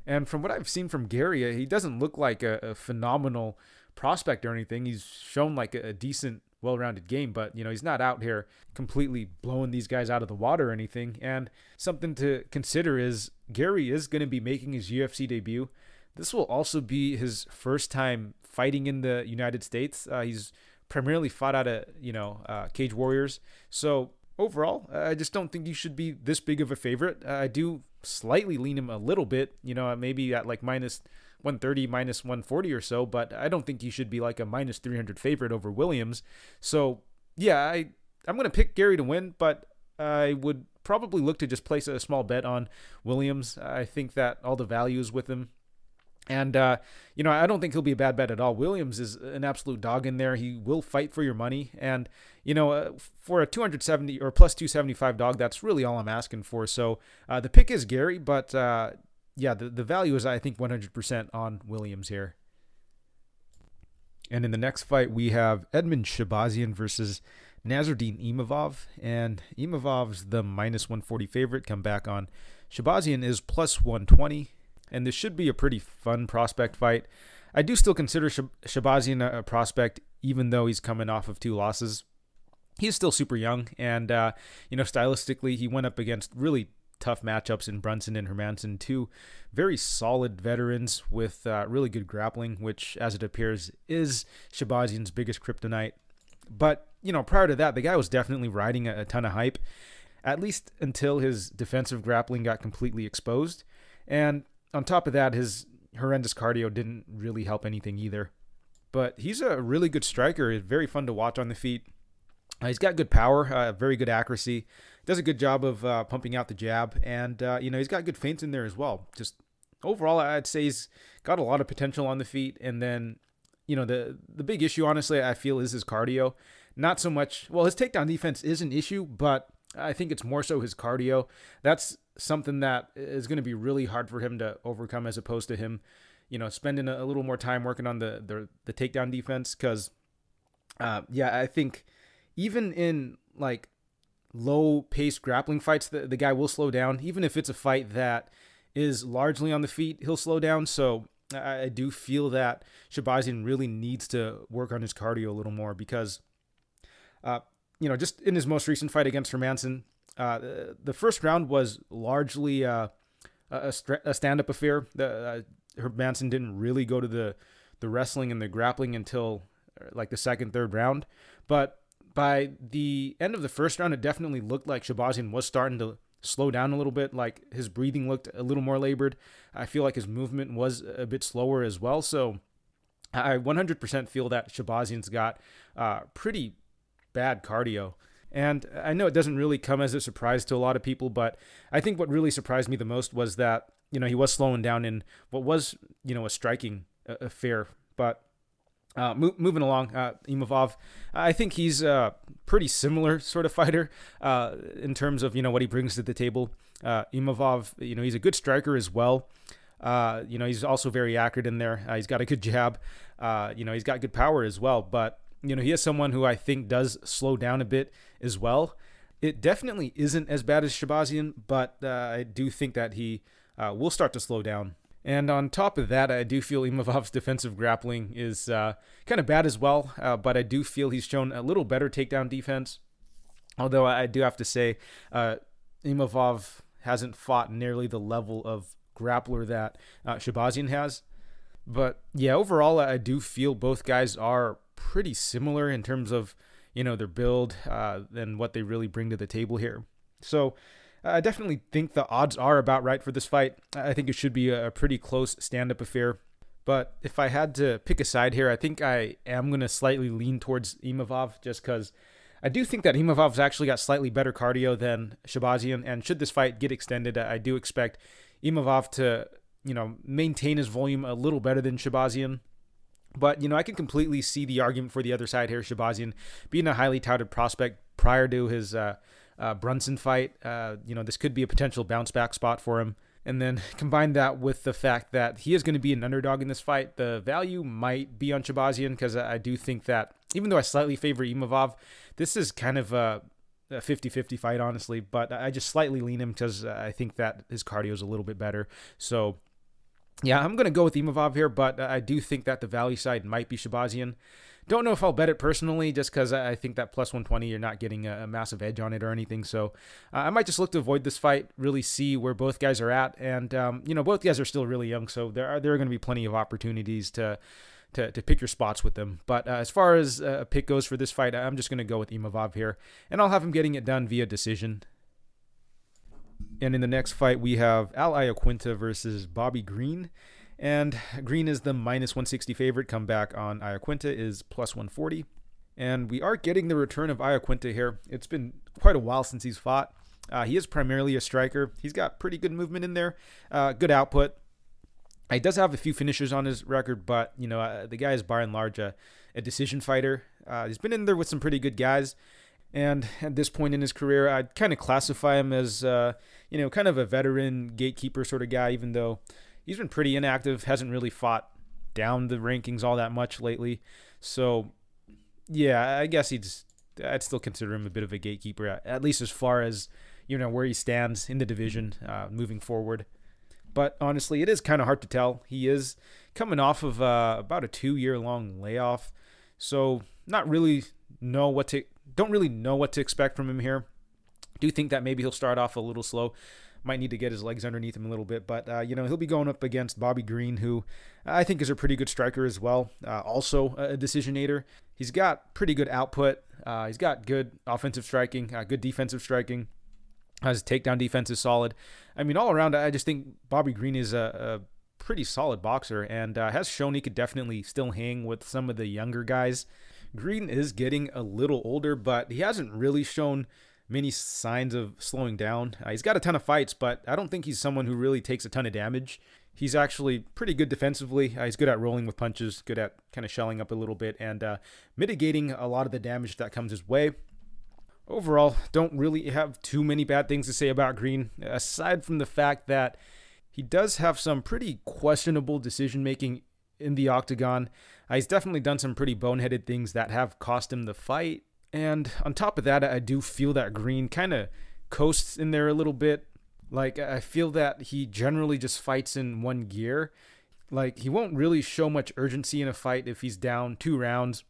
And from what I've seen from Garry, he doesn't look like a phenomenal prospect or anything. He's shown like a decent, well-rounded game, but, he's not out here completely blowing these guys out of the water or anything. And something to consider is Garry is going to be making his UFC debut. This will also be his first time fighting in the United States. He's primarily fought out of, Cage Warriors. So overall, I just don't think he should be this big of a favorite. I do slightly lean him a little bit, maybe at like minus 130, minus 140 or so, but I don't think he should be like a minus 300 favorite over Williams. So yeah, I'm going to pick Garry to win, but I would probably look to just place a small bet on Williams. I think that all the value is with him. And, I don't think he'll be a bad bet at all. Williams is an absolute dog in there. He will fight for your money. And, for a 270 or plus 275 dog, that's really all I'm asking for. So the pick is Garry, but the value is, I think, 100% on Williams here. And in the next fight, we have Edmen Shahbazyan versus Nassourdine Imavov. And Imavov's the minus 140 favorite. Come back on. Shahbazyan is plus 120. And this should be a pretty fun prospect fight. I do still consider Shahbazyan a prospect, even though he's coming off of 2 losses. He's still super young, and stylistically, he went up against really tough matchups in Brunson and Hermansson, 2 very solid veterans with really good grappling, which, as it appears, is Shahbazyan's biggest kryptonite. But prior to that, the guy was definitely riding a ton of hype, at least until his defensive grappling got completely exposed, and on top of that, his horrendous cardio didn't really help anything either. But he's a really good striker. He's very fun to watch on the feet. He's got good power, very good accuracy. Does a good job of pumping out the jab. And, he's got good feints in there as well. Just overall, I'd say he's got a lot of potential on the feet. And then, the big issue, honestly, I feel is his cardio. Not so much, well, his takedown defense is an issue, but I think it's more so his cardio. That's something that is going to be really hard for him to overcome, as opposed to him, spending a little more time working on the takedown defense. Because, I think even in like low-paced grappling fights, the guy will slow down. Even if it's a fight that is largely on the feet, he'll slow down. So I do feel that Shahbazyan really needs to work on his cardio a little more because, just in his most recent fight against Hermansson, the first round was largely a stand-up affair. Hermansson didn't really go to the wrestling and the grappling until like the second, third round. But by the end of the first round, it definitely looked like Shahbazyan was starting to slow down a little bit. Like his breathing looked a little more labored. I feel like his movement was a bit slower as well. So I 100% feel that Shahbazyan's got pretty bad cardio. And I know it doesn't really come as a surprise to a lot of people, but I think what really surprised me the most was that, he was slowing down in what was, a striking affair. But moving along, Imavov, I think he's a pretty similar sort of fighter in terms of, what he brings to the table. Imavov, he's a good striker as well. He's also very accurate in there. He's got a good jab. He's got good power as well. But, he is someone who I think does slow down a bit as well. It definitely isn't as bad as Shahbazyan, but I do think that he will start to slow down. And on top of that, I do feel Imavov's defensive grappling is kind of bad as well, but I do feel he's shown a little better takedown defense. Although I do have to say, Imavov hasn't fought nearly the level of grappler that Shahbazyan has. But yeah, overall, I do feel both guys are pretty similar in terms of, their build and what they really bring to the table here. So I definitely think the odds are about right for this fight. I think it should be a pretty close stand-up affair. But if I had to pick a side here, I think I am going to slightly lean towards Imavov just because I do think that Imavov's actually got slightly better cardio than Shahbazyan. And should this fight get extended, I do expect Imavov to, maintain his volume a little better than Shahbazyan. But, I can completely see the argument for the other side here. Shahbazyan being a highly touted prospect prior to his Brunson fight. This could be a potential bounce back spot for him. And then combine that with the fact that he is going to be an underdog in this fight. The value might be on Shahbazyan because I do think that even though I slightly favor Imavov, this is kind of a 50-50 fight, honestly. But I just slightly lean him because I think that his cardio is a little bit better. So yeah, I'm going to go with Imavov here, but I do think that the value side might be Shahbazyan. Don't know if I'll bet it personally just because I think that plus 120, you're not getting a massive edge on it or anything. So I might just look to avoid this fight, really see where both guys are at. And, both guys are still really young, so there are going to be plenty of opportunities to pick your spots with them. But as far as a pick goes for this fight, I'm just going to go with Imavov here. And I'll have him getting it done via decision. And in the next fight, we have Iaquinta versus Bobby Green. And Green is the minus 160 favorite. Comeback on Iaquinta is plus 140. And we are getting the return of Iaquinta here. It's been quite a while since he's fought. He is primarily a striker. He's got pretty good movement in there, good output. He does have a few finishes on his record, but, the guy is by and large a decision fighter. He's been in there with some pretty good guys. And at this point in his career, I'd kind of classify him as, kind of a veteran gatekeeper sort of guy, even though he's been pretty inactive, hasn't really fought down the rankings all that much lately. So, yeah, I guess I'd still consider him a bit of a gatekeeper, at least as far as, where he stands in the division moving forward. But honestly, it is kind of hard to tell. He is coming off of about a 2-year-long layoff, so don't really know what to expect from him here. Do think that maybe he'll start off a little slow. Might need to get his legs underneath him a little bit, but he'll be going up against Bobby Green, who I think is a pretty good striker as well. Also a decisionator. He's got pretty good output. He's got good offensive striking, good defensive striking. His takedown defense is solid. I mean, all around, I just think Bobby Green is a pretty solid boxer and has shown he could definitely still hang with some of the younger guys. Green is getting a little older, but he hasn't really shown many signs of slowing down. He's got a ton of fights, but I don't think he's someone who really takes a ton of damage. He's actually pretty good defensively. He's good at rolling with punches, good at kind of shelling up a little bit, and mitigating a lot of the damage that comes his way. Overall, don't really have too many bad things to say about Green, aside from the fact that he does have some pretty questionable decision-making in the octagon. He's definitely done some pretty boneheaded things that have cost him the fight. And on top of that, I do feel that Green kind of coasts in there a little bit. Like, I feel that he generally just fights in one gear. Like, he won't really show much urgency in a fight if he's down 2 rounds.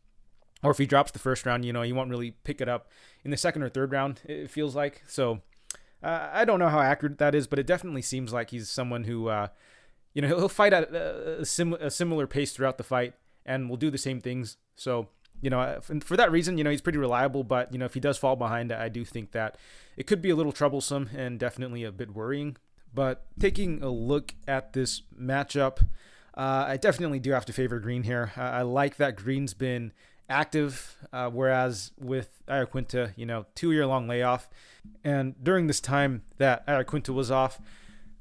Or if he drops the first round, he won't really pick it up in the second or third round, it feels like. So I don't know how accurate that is, but it definitely seems like he's someone who, he'll fight at a similar pace throughout the fight and will do the same things. So, for that reason, he's pretty reliable. But, if he does fall behind, I do think that it could be a little troublesome and definitely a bit worrying. But taking a look at this matchup, I definitely do have to favor Green here. I like that Green's been active, whereas with Iaquinta, 2-year-long layoff. And during this time that Iaquinta was off,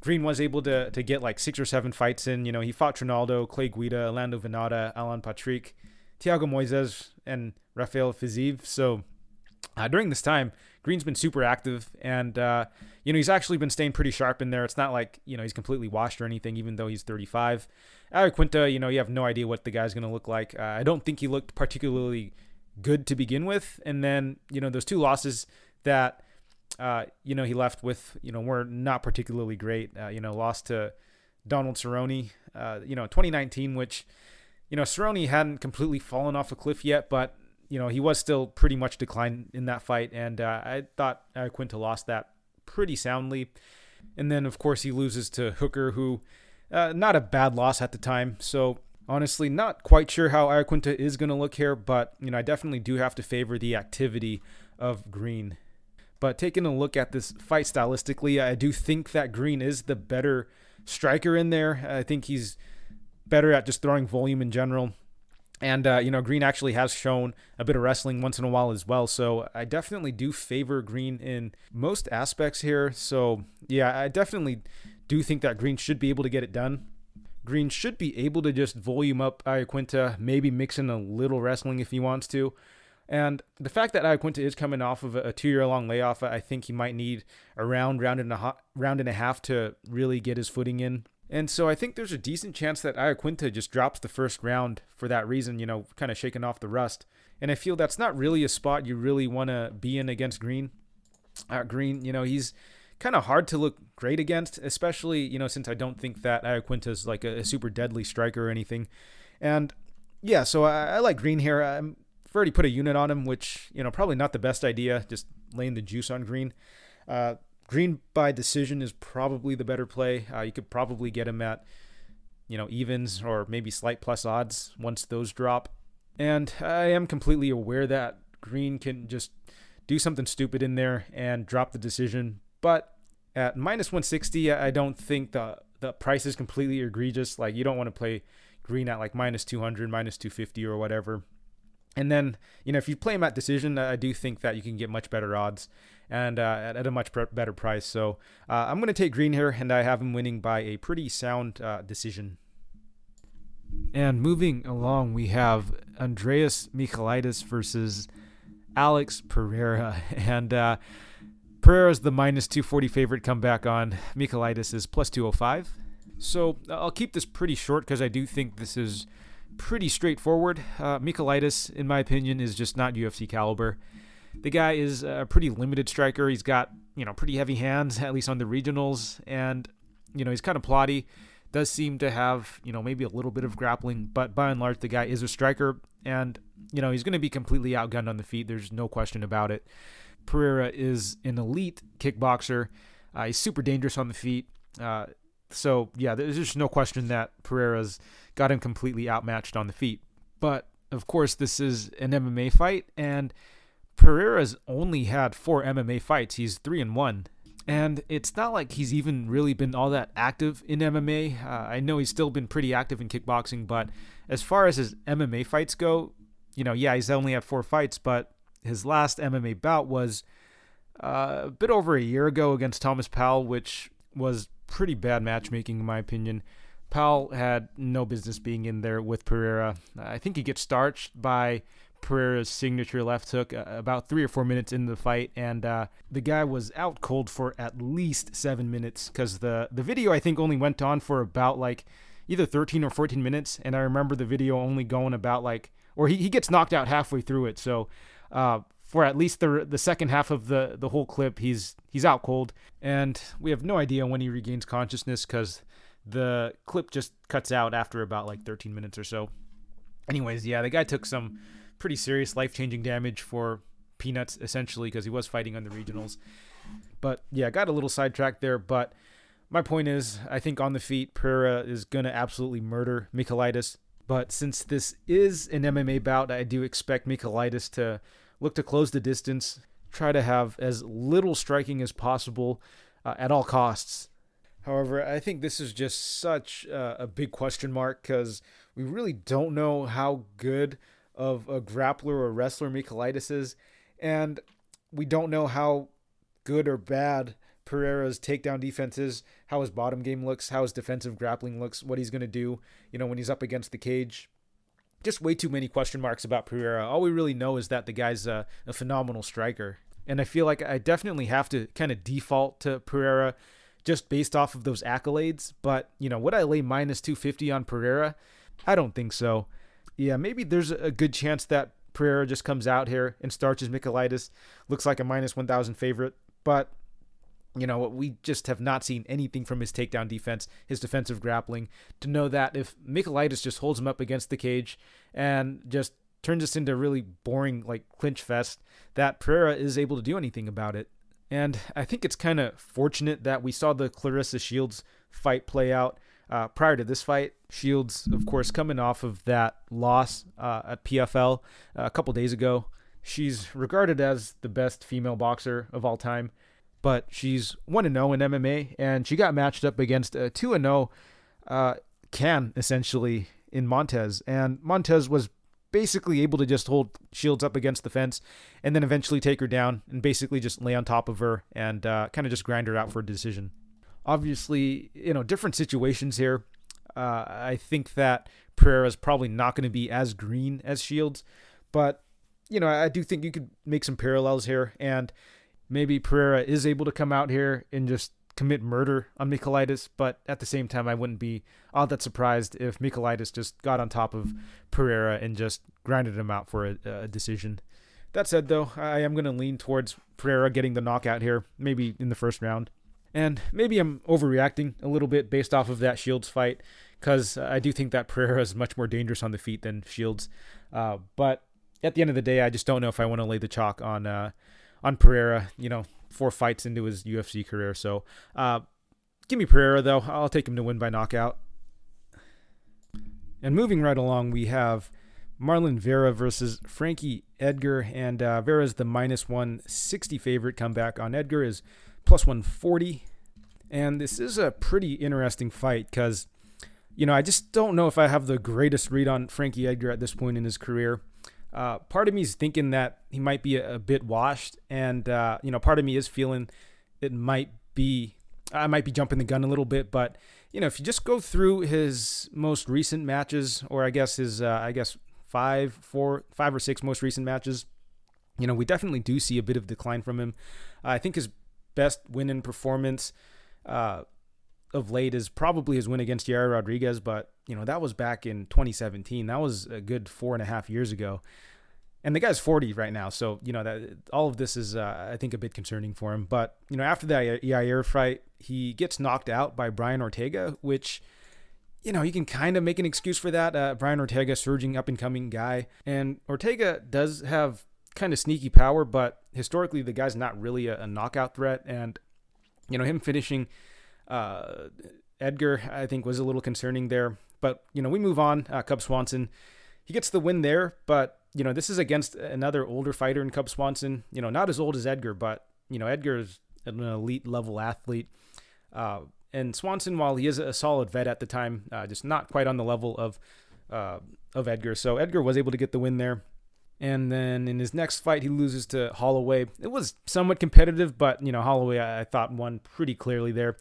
Green was able to get like 6 or 7 fights in. He fought Trinaldo, Clay Guida, Orlando Venata, Allan Patrick, Thiago Moises, and Rafael Fiziev. So during this time, Green's been super active, and he's actually been staying pretty sharp in there. It's not like he's completely washed or anything, even though he's 35. Iaquinta, you have no idea what the guy's going to look like. I don't think he looked particularly good to begin with, and then those 2 losses that he left with were not particularly great. Lost to Donald Cerrone, 2019, which Cerrone hadn't completely fallen off a cliff yet, but he was still pretty much declined in that fight, and I thought Iaquinta lost that pretty soundly. And then, of course, he loses to Hooker, who, not a bad loss at the time. So, honestly, not quite sure how Iaquinta is going to look here, but, I definitely do have to favor the activity of Green. But taking a look at this fight stylistically, I do think that Green is the better striker in there. I think he's better at just throwing volume in general. And, Green actually has shown a bit of wrestling once in a while as well. So I definitely do favor Green in most aspects here. So, yeah, I definitely do think that Green should be able to get it done. Green should be able to just volume up Iaquinta, maybe mix in a little wrestling if he wants to. And the fact that Iaquinta is coming off of a 2-year-long layoff, I think he might need a round and a half to really get his footing in. And so I think there's a decent chance that Iaquinta just drops the first round for that reason, kind of shaking off the rust. And I feel that's not really a spot you really want to be in against Green. Green, he's kind of hard to look great against, especially, since I don't think that Iaquinta is like a super deadly striker or anything. And yeah, so I like Green here. I've already put a unit on him, which, probably not the best idea, just laying the juice on Green. Green by decision is probably the better play. You could probably get him at, evens or maybe slight plus odds once those drop. And I am completely aware that Green can just do something stupid in there and drop the decision. But at minus 160, I don't think the price is completely egregious. Like, you don't want to play Green at like minus 200, minus 250 or whatever. And then, if you play him at decision, I do think that you can get much better odds and at a much better price. So I'm going to take Green here, and I have him winning by a pretty sound decision. And moving along, we have Andreas Michailidis versus Alex Pereira. And Pereira's the minus 240 favorite come back on. Michailidis is plus 205. So I'll keep this pretty short because I do think this is pretty straightforward. Michailidis, in my opinion, is just not UFC caliber. The guy is a pretty limited striker. He's got, pretty heavy hands, at least on the regionals. And, he's kind of plotty. Does seem to have, maybe a little bit of grappling. But by and large, the guy is a striker. And, he's going to be completely outgunned on the feet. There's no question about it. Pereira is an elite kickboxer. He's super dangerous on the feet. So, yeah, there's just no question that Pereira's got him completely outmatched on the feet. But, of course, this is an MMA fight, and Pereira's only had 4 MMA fights. He's 3-1. And it's not like he's even really been all that active in MMA. I know he's still been pretty active in kickboxing, but as far as his MMA fights go, he's only had 4 fights, but his last MMA bout was a bit over a year ago against Thomas Powell, which was pretty bad matchmaking in my opinion. Powell had no business being in there with Pereira. I think he gets starched by Pereira's signature left hook about 3 or 4 minutes into the fight, and the guy was out cold for at least 7 minutes because the video I think only went on for about either 13 or 14 minutes, and I remember the video only going about he gets knocked out halfway through it. So for at least the second half of the whole clip, he's out cold, and we have no idea when he regains consciousness because the clip just cuts out after about 13 minutes or so. Anyways, the guy took some pretty serious life-changing damage for peanuts, essentially, because he was fighting on the regionals. But got a little sidetracked there. But my point is, I think on the feet, Pereira is going to absolutely murder Michailidis. But since this is an MMA bout, I do expect Michailidis to look to close the distance, try to have as little striking as possible at all costs. However, I think this is just such a big question mark because we really don't know how good of a grappler or wrestler Michailidis is, and we don't know how good or bad Pereira's takedown defense is, how his bottom game looks, how his defensive grappling looks, what he's going to do, when he's up against the cage. Just way too many question marks about Pereira. All we really know is that the guy's a phenomenal striker, and I feel like I definitely have to kind of default to Pereira just based off of those accolades. But, would I lay minus 250 on Pereira? I don't think so. Yeah, maybe there's a good chance that Pereira just comes out here and starches Michailidis. Looks like a minus 1,000 favorite. But, we just have not seen anything from his takedown defense, his defensive grappling, to know that if Michailidis just holds him up against the cage and just turns this into a really boring, clinch fest, that Pereira is able to do anything about it. And I think it's kind of fortunate that we saw the Claressa Shields fight play out prior to this fight. Shields, of course, coming off of that loss at PFL a couple days ago. She's regarded as the best female boxer of all time, but she's 1-0 in MMA, and she got matched up against a 2-0 Can, essentially, in Montez. And Montez was basically able to just hold Shields up against the fence and then eventually take her down and basically just lay on top of her and kind of just grind her out for a decision. Obviously, different situations here. I think that Pereira is probably not going to be as green as Shields, but, I do think you could make some parallels here, and maybe Pereira is able to come out here and just commit murder on Michailidis, but at the same time, I wouldn't be all that surprised if Michailidis just got on top of Pereira and just grinded him out for a decision. That said, though, I am going to lean towards Pereira getting the knockout here, maybe in the first round. And maybe I'm overreacting a little bit based off of that Shields fight, because I do think that Pereira is much more dangerous on the feet than Shields. But at the end of the day, I just don't know if I want to lay the chalk on Pereira, 4 fights into his UFC career. So give me Pereira, though. I'll take him to win by knockout. And moving right along, we have Marlon Vera versus Frankie Edgar. And Vera's the minus 160 favorite. Comeback on Edgar is plus 140. And this is a pretty interesting fight because, I just don't know if I have the greatest read on Frankie Edgar at this point in his career. Part of me is thinking that he might be a bit washed, and part of me is feeling I might be jumping the gun a little bit, but if you just go through his most recent matches, or I guess his, five or six most recent matches, we definitely do see a bit of decline from him. I think his best win in performance of late is probably his win against Yair Rodriguez, but, that was back in 2017. That was a good 4.5 years ago. And the guy's 40 right now, so, that all of this is, I think, a bit concerning for him. But, after that Yair fight, he gets knocked out by Brian Ortega, which, you can kind of make an excuse for that. Brian Ortega, surging up-and-coming guy. And Ortega does have kind of sneaky power, but historically the guy's not really a knockout threat. And, him finishing Edgar, I think, was a little concerning there. But, we move on. Cub Swanson, he gets the win there, but, this is against another older fighter in Cub Swanson, not as old as Edgar, but, Edgar is an elite level athlete. And Swanson, while he is a solid vet at the time, just not quite on the level of Edgar. So Edgar was able to get the win there. And then in his next fight, he loses to Holloway. It was somewhat competitive, but, Holloway, I thought, won pretty clearly there.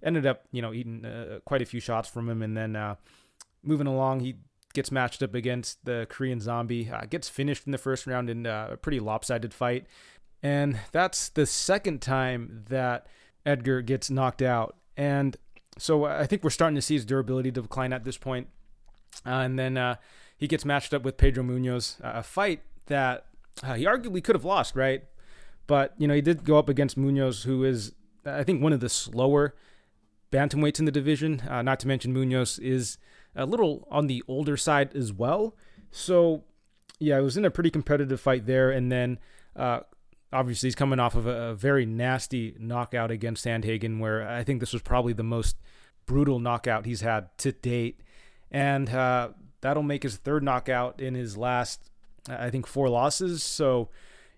Ended up, eating quite a few shots from him. And then moving along, he gets matched up against the Korean Zombie, gets finished in the first round in a pretty lopsided fight. And that's the second time that Edgar gets knocked out. And so I think we're starting to see his durability decline at this point. And then he gets matched up with Pedro Munoz, a fight that he arguably could have lost, right? But, he did go up against Munoz, who is, I think, one of the slower bantamweights in the division. Not to mention Munoz is a little on the older side as well. So, yeah, it was in a pretty competitive fight there. And then, obviously, he's coming off of a very nasty knockout against Sandhagen, where I think this was probably the most brutal knockout he's had to date. And that'll make his third knockout in his last, I think, 4 losses. So,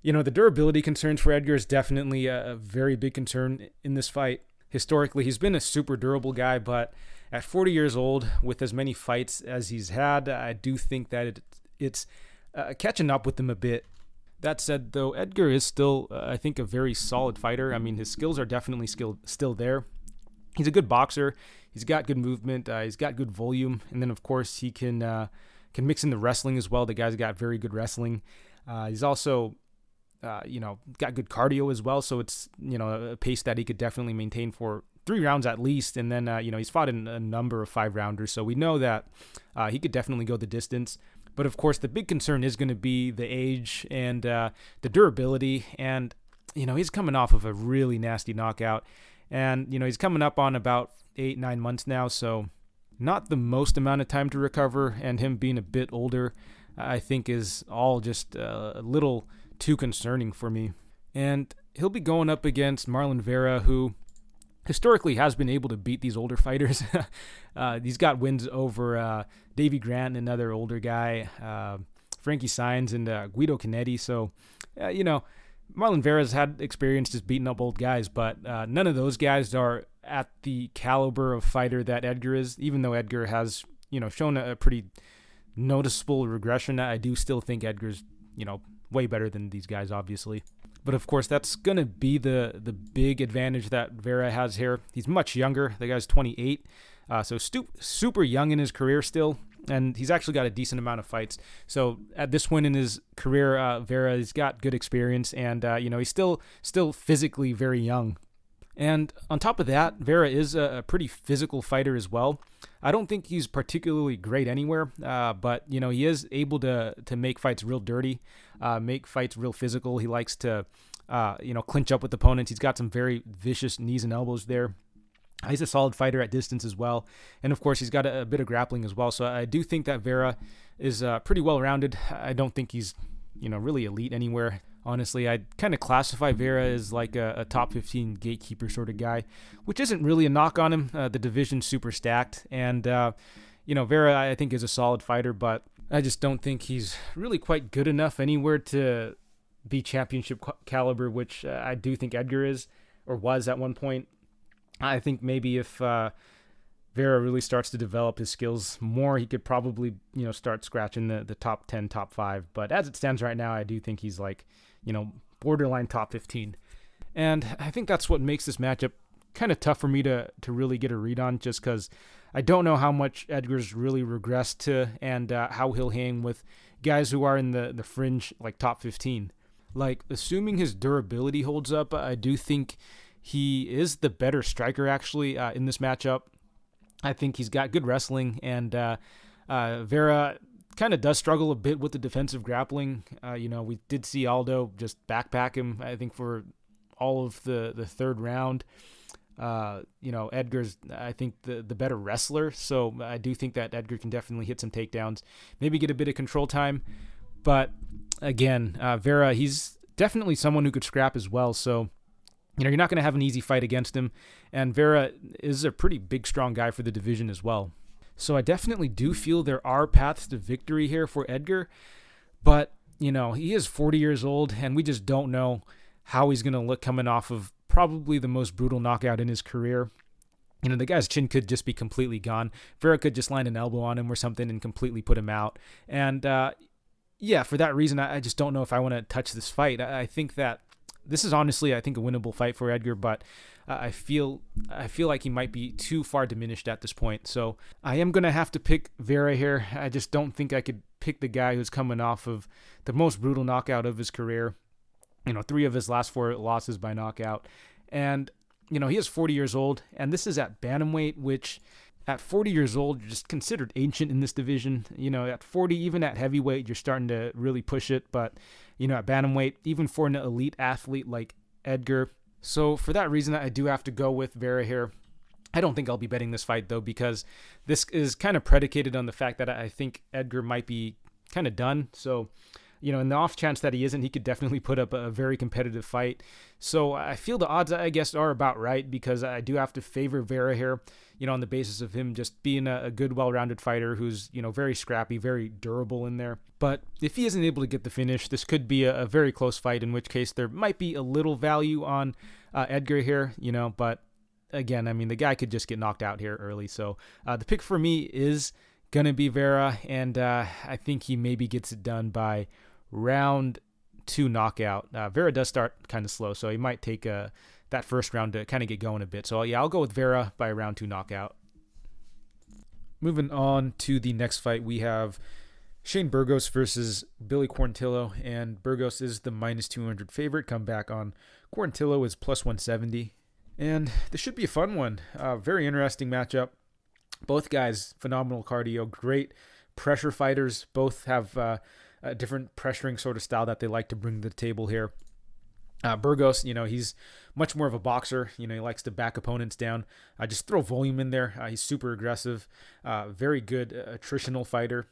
the durability concerns for Edgar is definitely a very big concern in this fight. Historically, he's been a super durable guy, but at 40 years old, with as many fights as he's had, I do think that it's catching up with him a bit. That said, though, Edgar is still, I think, a very solid fighter. I mean, his skills are definitely still there. He's a good boxer. He's got good movement. He's got good volume. And then, of course, he can mix in the wrestling as well. The guy's got very good wrestling. He's also, got good cardio as well. So it's, a pace that he could definitely maintain for 3 rounds at least. And then, he's fought in a number of 5-rounders. So we know that he could definitely go the distance. But, of course, the big concern is going to be the age and the durability. And, he's coming off of a really nasty knockout. And, he's coming up on about 8-9 months now. So not the most amount of time to recover. And him being a bit older, I think, is all just a little too concerning for me. And he'll be going up against Marlon Vera, who historically has been able to beat these older fighters. He's got wins over Davey Grant, another older guy, Frankie Saenz, and Guido Canetti. So, Marlon Vera's had experience just beating up old guys, but none of those guys are at the caliber of fighter that Edgar is. Even though Edgar has, shown a pretty noticeable regression, I do still think Edgar's, way better than these guys, obviously. But of course, that's going to be the big advantage that Vera has here. He's much younger. The guy's 28, so super young in his career still, and he's actually got a decent amount of fights. So at this point in his career, Vera has got good experience, and he's still physically very young. And on top of that, Vera is a pretty physical fighter as well. I don't think he's particularly great anywhere, but he is able to make fights real dirty, make fights real physical. He likes to clinch up with opponents. He's got some very vicious knees and elbows there. He's a solid fighter at distance as well, and of course he's got a bit of grappling as well. So I do think that Vera is pretty well rounded. I don't think he's really elite anywhere. Honestly, I'd kind of classify Vera as like a top 15 gatekeeper sort of guy, which isn't really a knock on him. The division's super stacked, and Vera I think is a solid fighter, but I just don't think he's really quite good enough anywhere to be championship caliber, which I do think Edgar is or was at one point. I think maybe if Vera really starts to develop his skills more, he could probably start scratching the top 10, top 5. But as it stands right now, I do think he's like borderline top 15. And I think that's what makes this matchup kind of tough for me to really get a read on, just because I don't know how much Edgar's really regressed to, and how he'll hang with guys who are in the fringe, like top 15. Like, assuming his durability holds up, I do think he is the better striker, actually, in this matchup. I think he's got good wrestling, and Vera kind of does struggle a bit with the defensive grappling. We did see Aldo just backpack him, I think, for all of the third round. Edgar's, I think, the better wrestler, so I do think that Edgar can definitely hit some takedowns, maybe get a bit of control time. But again, Vera, he's definitely someone who could scrap as well, so you're not going to have an easy fight against him, and Vera is a pretty big, strong guy for the division as well. So I definitely do feel there are paths to victory here for Edgar, but, he is 40 years old, and we just don't know how he's going to look coming off of probably the most brutal knockout in his career. The guy's chin could just be completely gone. Vera could just land an elbow on him or something and completely put him out. And, for that reason, I just don't know if I want to touch this fight. I think that this is honestly, I think, a winnable fight for Edgar, but I feel like he might be too far diminished at this point. So I am going to have to pick Vera here. I just don't think I could pick the guy who's coming off of the most brutal knockout of his career. 3 of his last 4 losses by knockout. And, he is 40 years old, and this is at bantamweight, which at 40 years old, you're just considered ancient in this division. At 40, even at heavyweight, you're starting to really push it. But, at bantamweight, even for an elite athlete like Edgar. So for that reason, I do have to go with Vera here. I don't think I'll be betting this fight, though, because this is kind of predicated on the fact that I think Edgar might be kind of done. So, in the off chance that he isn't, he could definitely put up a very competitive fight. So I feel the odds, I guess, are about right, because I do have to favor Vera here, on the basis of him just being a good, well-rounded fighter who's, very scrappy, very durable in there. But if he isn't able to get the finish, this could be a very close fight, in which case there might be a little value on Edgar here, but again, the guy could just get knocked out here early. So the pick for me is going to be Vera, and I think he maybe gets it done by round 2 knockout. Vera does start kind of slow, so he might take that first round to kind of get going a bit. So yeah, I'll go with Vera by round 2 knockout. Moving on to the next fight, we have Shane Burgos versus Billy Quarantillo, and Burgos is the -200 favorite. Come back on Quarantillo is +170, and this should be a fun one. Very interesting matchup. Both guys, phenomenal cardio, great pressure fighters. Both have a different pressuring sort of style that they like to bring to the table here. Burgos, he's much more of a boxer. He likes to back opponents down. Just throw volume in there. He's super aggressive. Very good attritional fighter.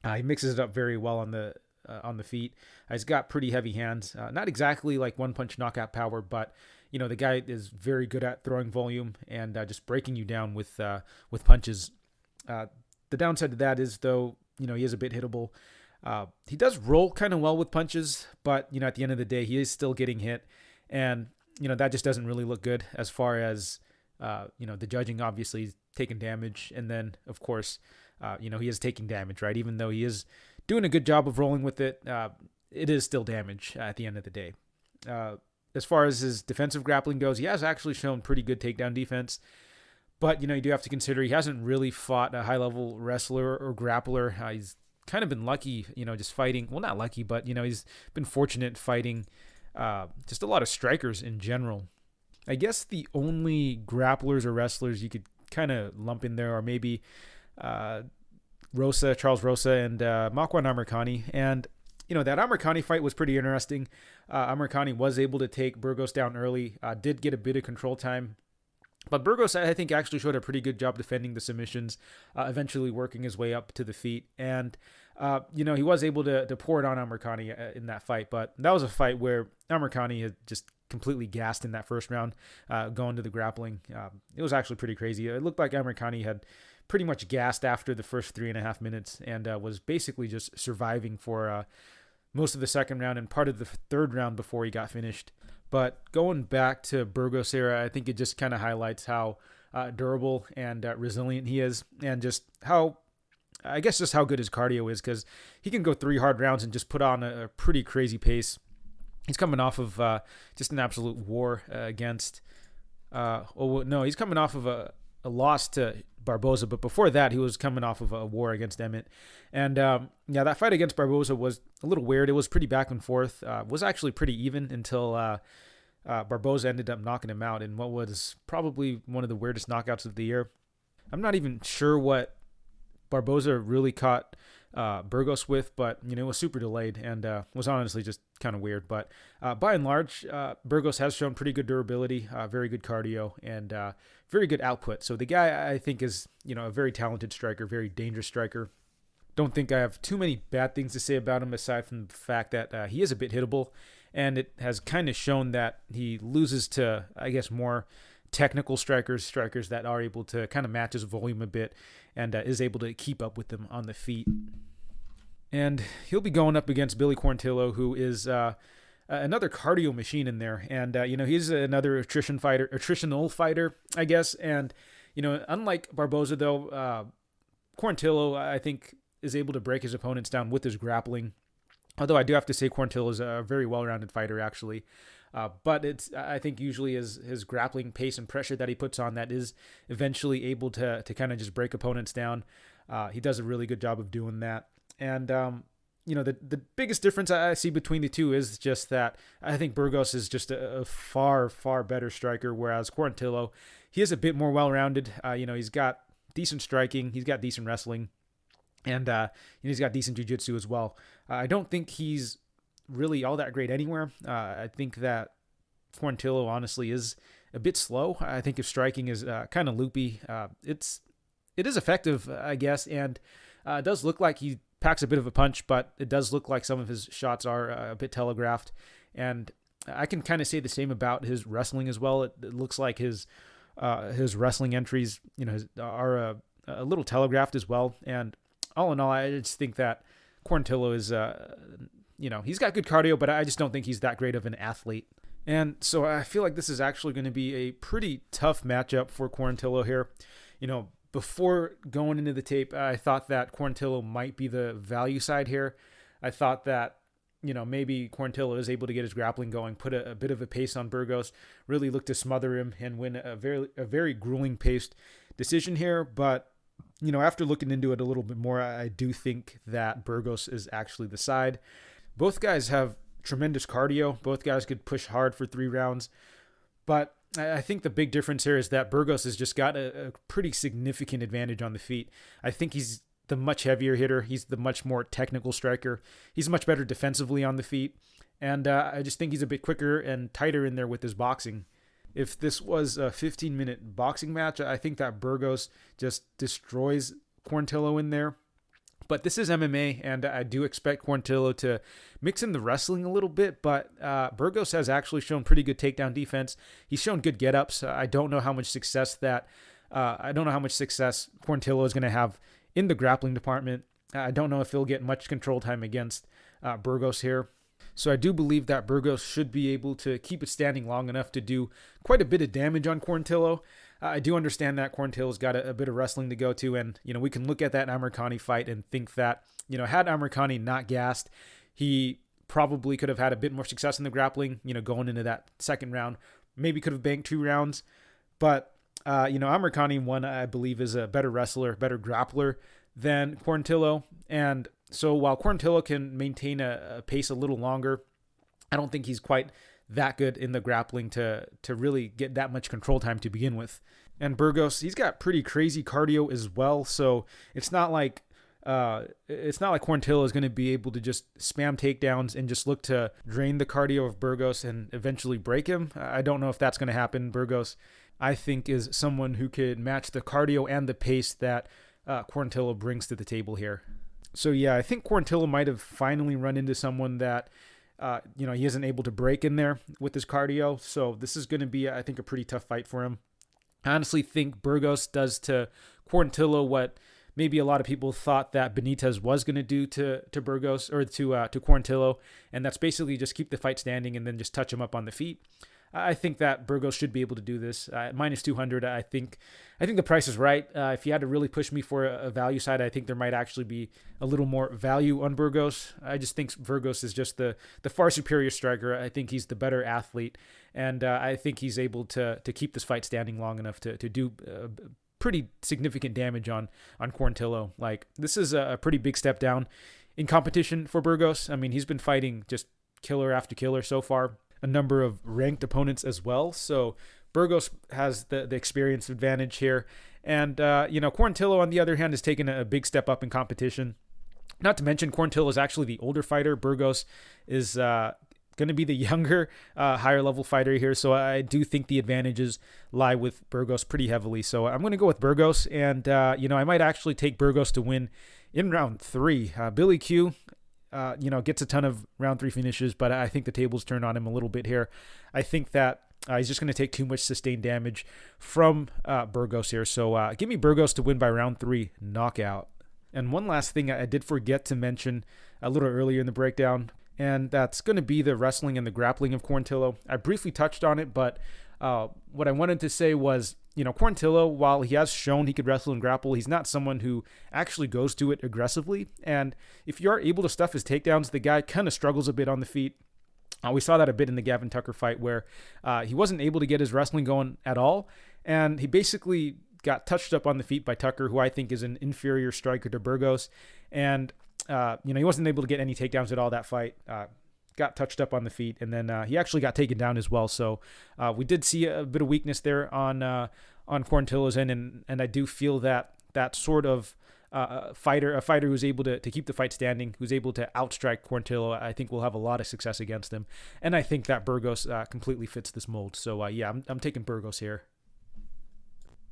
He mixes it up very well on the feet. He's got pretty heavy hands. Not exactly like one-punch knockout power, but the guy is very good at throwing volume and just breaking you down with punches. The downside to that is, though, he is a bit hittable. He does roll kind of well with punches, but, at the end of the day, he is still getting hit. And, that just doesn't really look good as far as, the judging obviously is taking damage. And then, of course, he is taking damage, right? Even though he is doing a good job of rolling with it, it is still damage at the end of the day. As far as his defensive grappling goes, he has actually shown pretty good takedown defense. But, you do have to consider he hasn't really fought a high-level wrestler or grappler. He's kind of been lucky, just fighting. Well, not lucky, but, he's been fortunate fighting just a lot of strikers in general. I guess the only grapplers or wrestlers you could kind of lump in there are maybe Charles Rosa and Makwan Amirkhani. And, that Amirkhani fight was pretty interesting. Amirkhani was able to take Burgos down early, did get a bit of control time. But Burgos, I think, actually showed a pretty good job defending the submissions, eventually working his way up to the feet. And, he was able to pour it on Amirkhani in that fight. But that was a fight where Amirkhani had just completely gassed in that first round, going to the grappling. It was actually pretty crazy. It looked like Amirkhani had pretty much gassed after the first 3.5 minutes and was basically just surviving for most of the second round and part of the third round before he got finished. But going back to Burgos era, I think it just kind of highlights how durable and resilient he is, and just how good his cardio is, because he can go 3 hard rounds and just put on a pretty crazy pace. He's coming off of just an absolute war against No, he's coming off of a loss to Barboza, but before that, he was coming off of a war against Edmen. And yeah, that fight against Barboza was a little weird. It was pretty back and forth. Was actually pretty even until Barboza ended up knocking him out in what was probably one of the weirdest knockouts of the year. I'm not even sure what Barboza really caught Burgos with, but it was super delayed and was honestly just kind of weird. But by and large, Burgos has shown pretty good durability, very good cardio, and very good output. So the guy, I think, is a very talented striker, very dangerous striker. Don't think I have too many bad things to say about him aside from the fact that he is a bit hittable, and it has kind of shown that he loses to, I guess, more technical strikers that are able to kind of match his volume a bit and is able to keep up with them on the feet. And he'll be going up against Billy Quarantillo, who is another cardio machine in there. And, he's another attritional fighter, I guess. And, unlike Barboza, though, Quarantillo, I think, is able to break his opponents down with his grappling. Although I do have to say Quarantillo is a very well-rounded fighter, actually. But I think usually his grappling pace and pressure that he puts on that is eventually able to kind of just break opponents down. He does a really good job of doing that. And, the biggest difference I see between the two is just that I think Burgos is just a far, far better striker, whereas Quarantillo, he is a bit more well-rounded. He's got decent striking, he's got decent wrestling, and he's got decent jiu-jitsu as well. I don't think he's really all that great anywhere. I think that Quarantillo honestly is a bit slow. I think his striking is kind of loopy. It is effective, I guess, and it does look like he packs a bit of a punch, but it does look like some of his shots are a bit telegraphed. And I can kind of say the same about his wrestling as well. It looks like his wrestling entries, are a little telegraphed as well. And all in all, I just think that Quarantillo is, he's got good cardio, but I just don't think he's that great of an athlete. And so I feel like this is actually going to be a pretty tough matchup for Quarantillo here. Before going into the tape, I thought that Quarantillo might be the value side here. I thought that, maybe Quarantillo is able to get his grappling going, put a bit of a pace on Burgos, really look to smother him and win a very grueling paced decision here. But, after looking into it a little bit more, I do think that Burgos is actually the side. Both guys have tremendous cardio. Both guys could push hard for 3 rounds. But I think the big difference here is that Burgos has just got a pretty significant advantage on the feet. I think he's the much heavier hitter. He's the much more technical striker. He's much better defensively on the feet. And I just think he's a bit quicker and tighter in there with his boxing. If this was a 15-minute boxing match, I think that Burgos just destroys Quarantillo in there. But this is MMA, and I do expect Quarantillo to mix in the wrestling a little bit, but Burgos has actually shown pretty good takedown defense. He's shown good get-ups. I don't know how much success Quarantillo is going to have in the grappling department. I don't know if he'll get much control time against Burgos here. So I do believe that Burgos should be able to keep it standing long enough to do quite a bit of damage on Quarantillo. I do understand that Quarantillo's got a bit of wrestling to go to, and we can look at that Amirkhani fight and think that had Amirkhani not gassed, he probably could have had a bit more success in the grappling. Going into that second round, maybe could have banked 2 rounds, but Amirkhani, one, I believe, is a better wrestler, better grappler than Quarantillo, and so while Quarantillo can maintain a pace a little longer, I don't think he's quite that good in the grappling to really get that much control time to begin with. And Burgos, he's got pretty crazy cardio as well, so it's not like Quarantillo is going to be able to just spam takedowns and just look to drain the cardio of Burgos and eventually break him. I don't know if that's going to happen. Burgos, I think, is someone who could match the cardio and the pace that Quarantillo brings to the table here. So yeah, I think Quarantillo might have finally run into someone that he isn't able to break in there with his cardio. So this is going to be, I think, a pretty tough fight for him. I honestly think Burgos does to Quarantillo what maybe a lot of people thought that Benitez was going to do to Burgos or to Quarantillo, and that's basically just keep the fight standing and then just touch him up on the feet. I think that Burgos should be able to do this. Minus 200, I think the price is right. If you had to really push me for a value side, I think there might actually be a little more value on Burgos. I just think Burgos is just the far superior striker. I think he's the better athlete, and I think he's able to keep this fight standing long enough to do pretty significant damage on Quarantillo. Like, this is a pretty big step down in competition for Burgos. I mean, he's been fighting just killer after killer so far, a number of ranked opponents as well. So Burgos has the experience advantage here. And, Quarantillo, on the other hand, has taken a big step up in competition. Not to mention, Quarantillo is actually the older fighter. Burgos is going to be the younger, higher level fighter here. So I do think the advantages lie with Burgos pretty heavily. So I'm going to go with Burgos. And, I might actually take Burgos to win in round 3. Billy Q, gets a ton of round 3 finishes, but I think the tables turn on him a little bit here. I think that he's just going to take too much sustained damage from Burgos here. So give me Burgos to win by round 3 knockout. And one last thing I did forget to mention a little earlier in the breakdown, and that's going to be the wrestling and the grappling of Quarantillo. I briefly touched on it, but what I wanted to say was, Quarantillo, while he has shown he could wrestle and grapple, he's not someone who actually goes to it aggressively. And if you are able to stuff his takedowns, the guy kind of struggles a bit on the feet. We saw that a bit in the Gavin Tucker fight where he wasn't able to get his wrestling going at all. And he basically got touched up on the feet by Tucker, who I think is an inferior striker to Burgos. And, he wasn't able to get any takedowns at all that fight. Got touched up on the feet, and then he actually got taken down as well. So we did see a bit of weakness there on Quarantillo's end, and I do feel that sort of a fighter who's able to keep the fight standing, who's able to outstrike Quarantillo, I think will have a lot of success against him. And I think that Burgos completely fits this mold. So I'm taking Burgos here.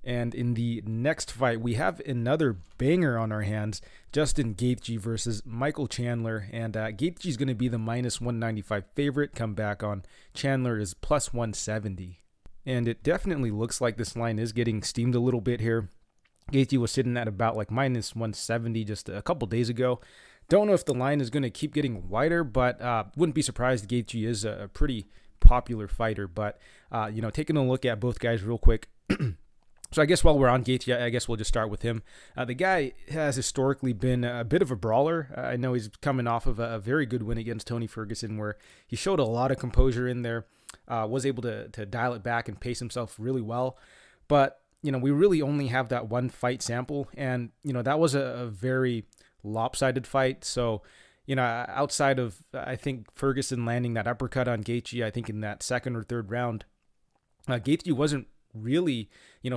And in the next fight, we have another banger on our hands. Justin Gaethje versus Michael Chandler. And Gaethje is going to be the minus 195 favorite. Come back on Chandler is plus 170. And it definitely looks like this line is getting steamed a little bit here. Gaethje was sitting at about like minus 170 just a couple days ago. Don't know if the line is going to keep getting wider, but wouldn't be surprised. Gaethje is a pretty popular fighter. But, taking a look at both guys real quick. So I guess while we're on Gaethje, I guess we'll just start with him. The guy has historically been a bit of a brawler. I know he's coming off of a very good win against Tony Ferguson where he showed a lot of composure in there, was able to dial it back and pace himself really well. But, we really only have that one fight sample, and, that was a very lopsided fight. So, outside of, I think, Ferguson landing that uppercut on Gaethje, I think in that second or third round, Gaethje wasn't really,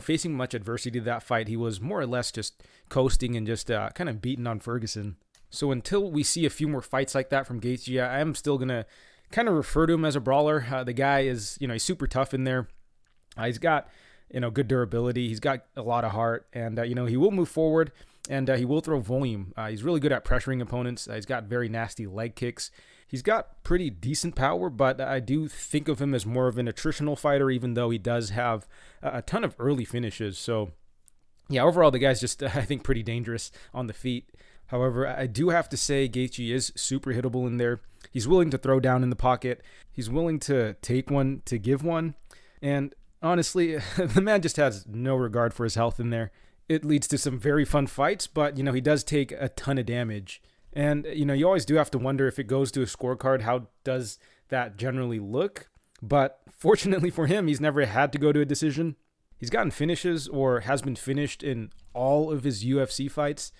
facing much adversity to that fight. He was more or less just coasting and just kind of beating on Ferguson. So until we see a few more fights like that from Gaethje, I am still going to kind of refer to him as a brawler. The guy is, he's super tough in there. He's got, good durability. He's got a lot of heart, and, he will move forward, and he will throw volume. He's really good at pressuring opponents. He's got very nasty leg kicks. He's got pretty decent power, but I do think of him as more of an attritional fighter, even though he does have a ton of early finishes. So, overall, the guy's just, I think, pretty dangerous on the feet. However, I do have to say Gaethje is super hittable in there. He's willing to throw down in the pocket. He's willing to take one to give one. And honestly, the man just has no regard for his health in there. It leads to some very fun fights, but, he does take a ton of damage. And, you always do have to wonder if it goes to a scorecard, how does that generally look? But fortunately for him, he's never had to go to a decision. He's gotten finishes or has been finished in all of his UFC fights.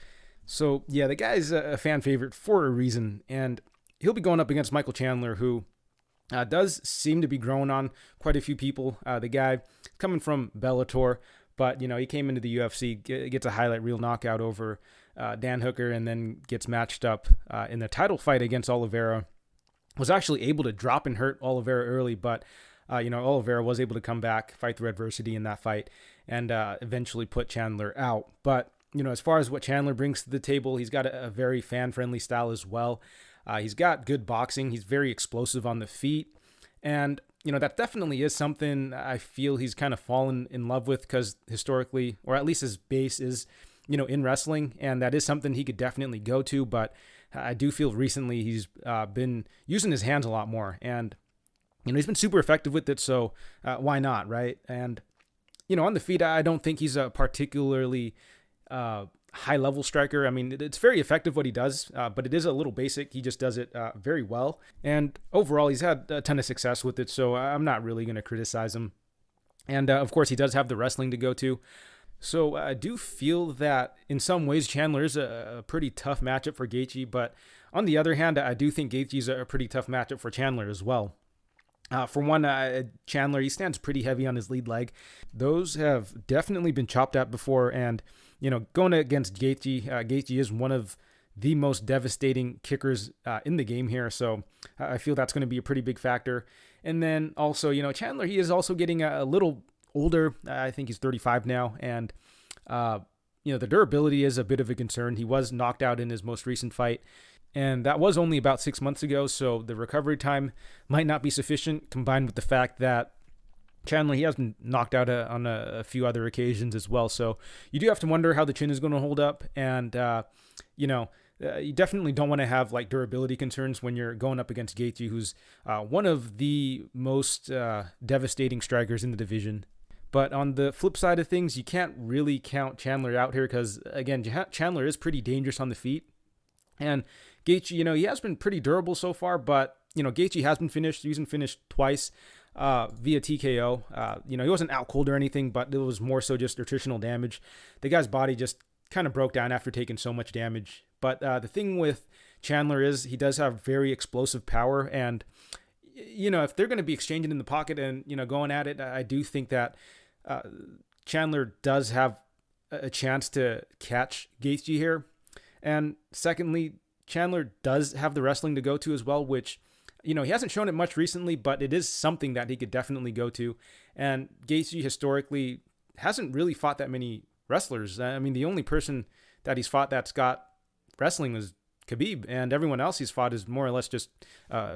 So, the guy's a fan favorite for a reason. And he'll be going up against Michael Chandler, who does seem to be growing on quite a few people. The guy coming from Bellator, but, he came into the UFC, gets a highlight reel knockout over Dan Hooker, and then gets matched up in the title fight against Oliveira. Was actually able to drop and hurt Oliveira early, but Oliveira was able to come back, fight through adversity in that fight, and eventually put Chandler out. But as far as what Chandler brings to the table, he's got a very fan-friendly style as well. He's got good boxing. He's very explosive on the feet, and that definitely is something I feel he's kind of fallen in love with, because historically, or at least his base is in wrestling, and that is something he could definitely go to. But I do feel recently he's been using his hands a lot more, and he's been super effective with it, so why not, right? And, on the feet, I don't think he's a particularly high-level striker. I mean, it's very effective what he does, but it is a little basic. He just does it very well. And overall, he's had a ton of success with it, so I'm not really going to criticize him. And, of course, he does have the wrestling to go to. So I do feel that in some ways Chandler is a pretty tough matchup for Gaethje, but on the other hand, I do think Gaethje is a pretty tough matchup for Chandler as well. For one, Chandler, he stands pretty heavy on his lead leg. Those have definitely been chopped at before, and going against Gaethje, Gaethje is one of the most devastating kickers in the game here, so I feel that's going to be a pretty big factor. And then also, Chandler, he is also getting a little older. I think he's 35 now, and the durability is a bit of a concern. He was knocked out in his most recent fight, and that was only about 6 months ago, so the recovery time might not be sufficient, combined with the fact that Chandler, he has been knocked out on a few other occasions as well, so you do have to wonder how the chin is going to hold up, and you definitely don't want to have durability concerns when you're going up against Gaethje, who's one of the most devastating strikers in the division. But on the flip side of things, you can't really count Chandler out here because, again, Chandler is pretty dangerous on the feet. And Gaethje, he has been pretty durable so far, but, Gaethje has been finished. He's been finished twice via TKO. He wasn't out cold or anything, but it was more so just attritional damage. The guy's body just kind of broke down after taking so much damage. But the thing with Chandler is he does have very explosive power, and if they're going to be exchanging in the pocket and going at it, I do think that Chandler does have a chance to catch Gaethje here. And secondly, Chandler does have the wrestling to go to as well, which he hasn't shown it much recently, but it is something that he could definitely go to. And Gaethje historically hasn't really fought that many wrestlers. I mean, the only person that he's fought that's got wrestling was Khabib, and everyone else he's fought is more or less just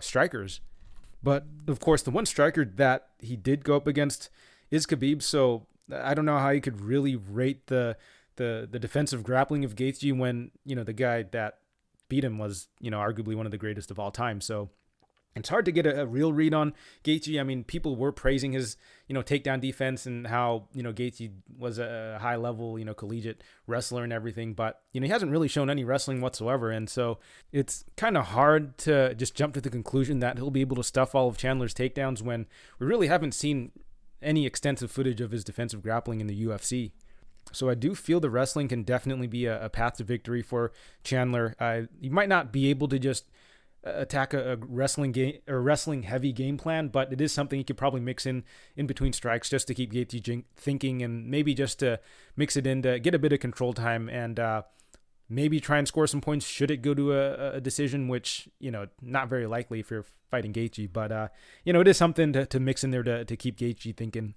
strikers. But of course, the one striker that he did go up against is Khabib, so I don't know how you could really rate the defensive grappling of Gaethje when the guy that beat him was arguably one of the greatest of all time. So it's hard to get a real read on Gaethje. I mean, people were praising his, takedown defense and how, Gaethje was a high level, collegiate wrestler and everything, but, he hasn't really shown any wrestling whatsoever. And so it's kind of hard to just jump to the conclusion that he'll be able to stuff all of Chandler's takedowns when we really haven't seen any extensive footage of his defensive grappling in the UFC. So I do feel the wrestling can definitely be a path to victory for Chandler. You might not be able to just attack a wrestling game or wrestling heavy game plan, but it is something you could probably mix in between strikes just to keep Gaethje thinking, and maybe just to mix it in to get a bit of control time and maybe try and score some points should it go to a decision, which not very likely if you're fighting Gaethje, but it is something to mix in there to keep Gaethje thinking.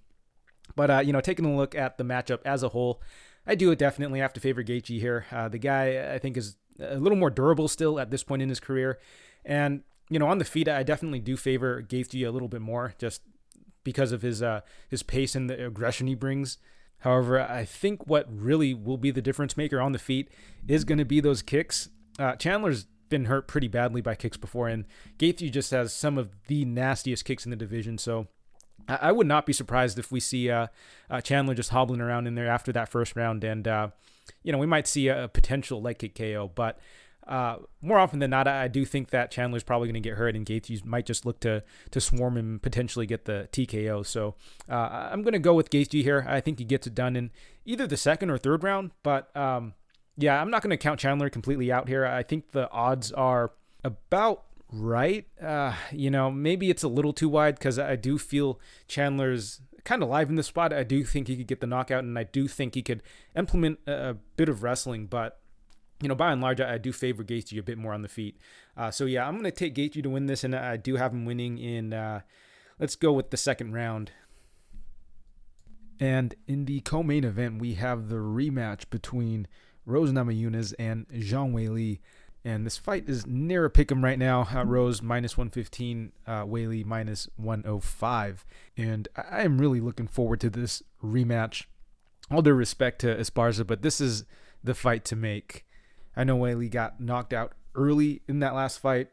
But taking a look at the matchup as a whole, I do definitely have to favor Gaethje here. The guy, I think, is a little more durable still at this point in his career. And, on the feet, I definitely do favor Gaethje a little bit more just because of his pace and the aggression he brings. However, I think what really will be the difference maker on the feet is going to be those kicks. Chandler's been hurt pretty badly by kicks before, and Gaethje just has some of the nastiest kicks in the division. So I would not be surprised if we see Chandler just hobbling around in there after that first round, and we might see a potential leg kick KO. But more often than not, I do think that Chandler's probably going to get hurt, and Gaethje might just look to swarm him and potentially get the TKO. So I'm going to go with Gaethje here. I think he gets it done in either the second or third round. But I'm not going to count Chandler completely out here. I think the odds are about right. Maybe it's a little too wide because I do feel Chandler's kind of live in this spot. I do think he could get the knockout, and I do think he could implement a bit of wrestling, but by and large, I do favor Gaethje a bit more on the feet. I'm going to take Gaethje to win this, and I do have him winning in, let's go with the second round. And in the co-main event, we have the rematch between Rose Namajunas and Zhang Weili. And this fight is near a pick'em right now. Rose minus 115, Weili minus 105. And I am really looking forward to this rematch. All due respect to Esparza, but this is the fight to make. I know Weili got knocked out early in that last fight,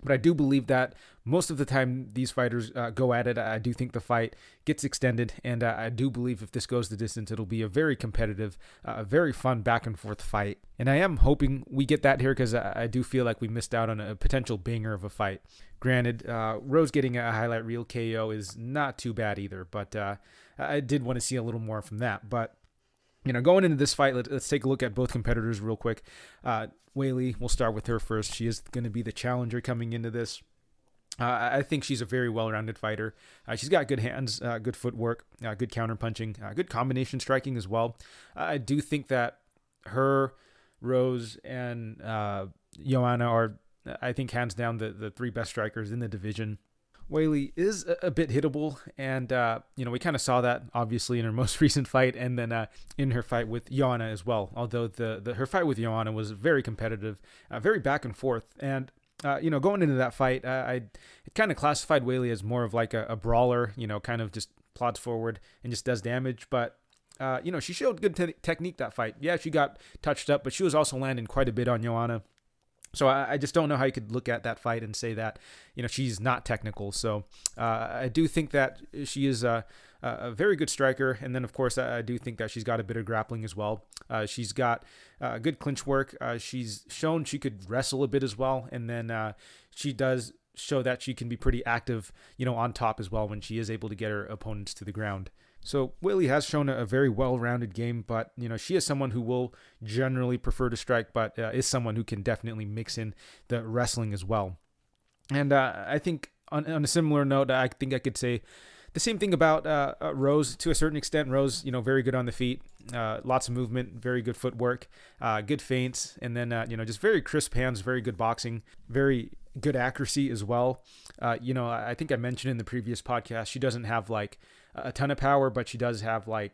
But I do believe that most of the time these fighters go at it, I do think the fight gets extended. And I do believe if this goes the distance, it'll be a very competitive, very fun back and forth fight. And I am hoping we get that here because I do feel like we missed out on a potential banger of a fight. Granted, Rose getting a highlight reel KO is not too bad either. But I did want to see a little more from that. But going into this fight, let's take a look at both competitors real quick. Weili, we'll start with her first. She is going to be the challenger coming into this. I think she's a very well-rounded fighter. She's got good hands, good footwork, good counter-punching, good combination striking as well. I do think that her, Rose, and Joanna are, I think, hands down the three best strikers in the division. Weili is a bit hittable, and we kind of saw that obviously in her most recent fight, and then in her fight with Joanna as well. Although her fight with Joanna was very competitive, very back and forth, and going into that fight, it kind of classified Weili as more of like a brawler, kind of just plods forward and just does damage, but. She showed good technique that fight. Yeah, she got touched up, but she was also landing quite a bit on Joanna. So I just don't know how you could look at that fight and say that, she's not technical. So I do think that she is a very good striker. And then, of course, I do think that she's got a bit of grappling as well. She's got good clinch work. She's shown she could wrestle a bit as well. And then she does show that she can be pretty active, on top as well when she is able to get her opponents to the ground. So Weili has shown a very well-rounded game, but she is someone who will generally prefer to strike, but is someone who can definitely mix in the wrestling as well. And I think on a similar note, I think I could say the same thing about Rose to a certain extent. Rose, very good on the feet, lots of movement, very good footwork, good feints, and then just very crisp hands, very good boxing, very good accuracy as well. I think I mentioned in the previous podcast, she doesn't have like a ton of power, but she does have like,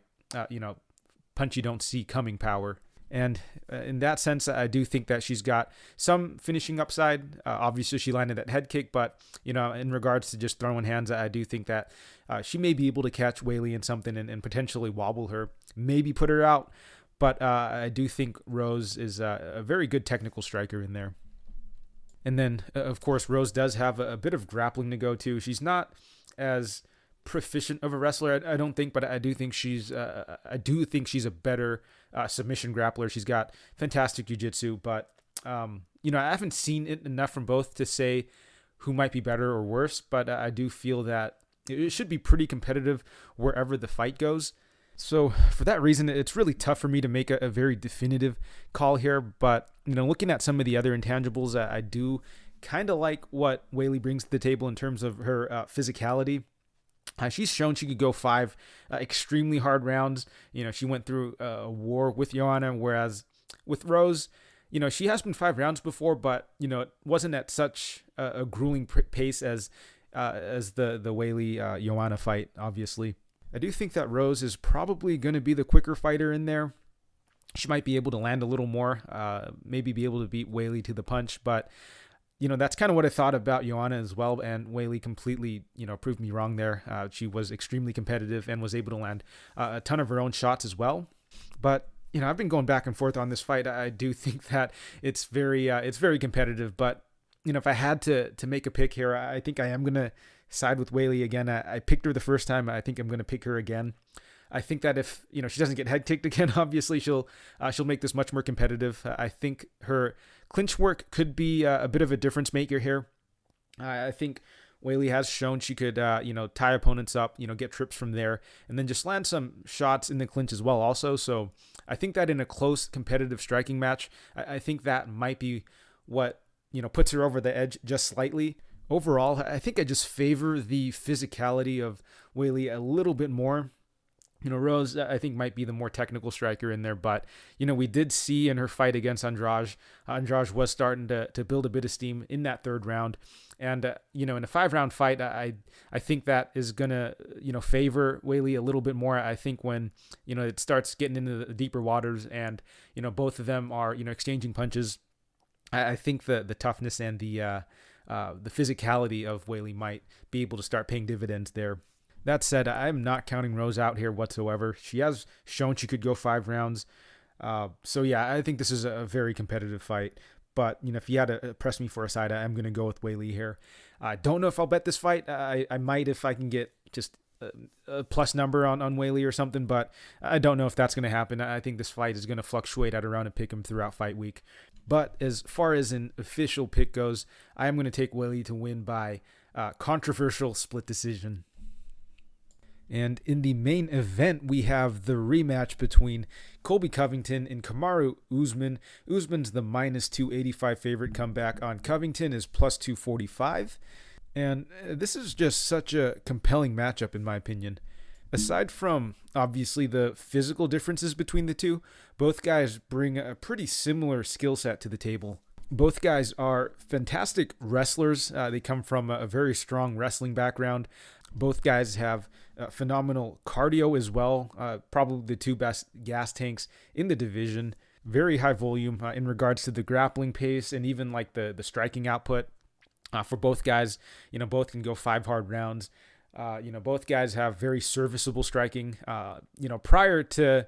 punch you don't see coming power. And in that sense, I do think that she's got some finishing upside. Obviously, she landed that head kick, but, in regards to just throwing hands, I do think that she may be able to catch Weili in something and potentially wobble her, maybe put her out. But I do think Rose is a very good technical striker in there. And then, of course, Rose does have a bit of grappling to go to. She's not as proficient of a wrestler, I don't think, but I do think she's a better submission grappler. She's got fantastic jiu-jitsu, but I haven't seen it enough from both to say who might be better or worse, but I do feel that it should be pretty competitive wherever the fight goes. So for that reason, it's really tough for me to make a very definitive call here, but looking at some of the other intangibles, I do kind of like what Weili brings to the table in terms of her physicality. She's shown she could go 5 extremely hard rounds. She went through a war with Joanna, whereas with Rose, she has been 5 rounds before, but, it wasn't at such a grueling pace as the Weili Joanna fight, obviously. I do think that Rose is probably going to be the quicker fighter in there. She might be able to land a little more, maybe be able to beat Weili to the punch, but that's kind of what I thought about Joanna as well, and Weili completely, proved me wrong there. She was extremely competitive and was able to land a ton of her own shots as well. But, I've been going back and forth on this fight. I do think that it's very competitive, but, if I had to make a pick here, I think I am going to side with Weili again. I picked her the first time. I think I'm going to pick her again. I think that if she doesn't get head kicked again, obviously she'll make this much more competitive. I think her clinch work could be a bit of a difference maker here. I think Weili has shown she could tie opponents up, get trips from there, and then just land some shots in the clinch as well also. So I think that in a close competitive striking match, I think that might be what puts her over the edge just slightly. Overall, I think I just favor the physicality of Weili a little bit more. Rose, I think, might be the more technical striker in there, but, we did see in her fight against Andreas was starting to build a bit of steam in that 3rd round. And, in a 5-round fight, I think that is going to, favor Weili a little bit more. I think when, it starts getting into the deeper waters and, both of them are, exchanging punches, I think the toughness and the physicality of Weili might be able to start paying dividends there. That said, I'm not counting Rose out here whatsoever. She has shown she could go 5 rounds. So yeah, I think this is a very competitive fight. But, if you had to press me for a side, I'm going to go with Weili here. I don't know if I'll bet this fight. I might if I can get just a plus number on Weili or something, but I don't know if that's going to happen. I think this fight is going to fluctuate at around a pick 'em throughout fight week. But as far as an official pick goes, I am going to take Weili to win by controversial split decision. And in the main event, we have the rematch between Colby Covington and Kamaru Usman. Usman's the minus 285 favorite. Comeback on Covington is plus 245. And this is just such a compelling matchup, in my opinion. Aside from, obviously, the physical differences between the two, both guys bring a pretty similar skill set to the table. Both guys are fantastic wrestlers. They come from a very strong wrestling background. Both guys have phenomenal cardio as well. Probably the two best gas tanks in the division. Very high volume in regards to the grappling pace and even like the striking output. For both guys, both can go 5 hard rounds. Both guys have very serviceable striking. Prior to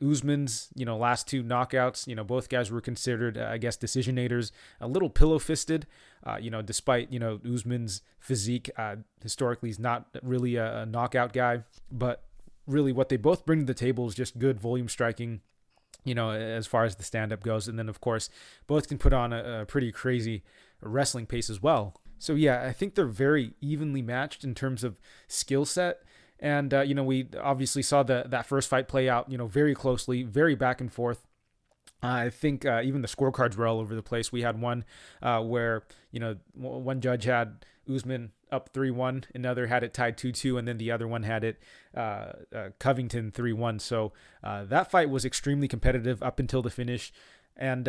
Usman's, last 2 knockouts, both guys were considered, decisionators, a little pillow-fisted, despite, Usman's physique, historically he's not really a knockout guy, but really what they both bring to the table is just good volume striking, as far as the stand-up goes. And then, of course, both can put on a pretty crazy wrestling pace as well. So, yeah, I think they're very evenly matched in terms of skill set. And, we obviously saw that first fight play out, very closely, very back and forth. I think even the scorecards were all over the place. We had one where, one judge had Usman up 3-1, another had it tied 2-2, and then the other one had it Covington 3-1. So that fight was extremely competitive up until the finish. And,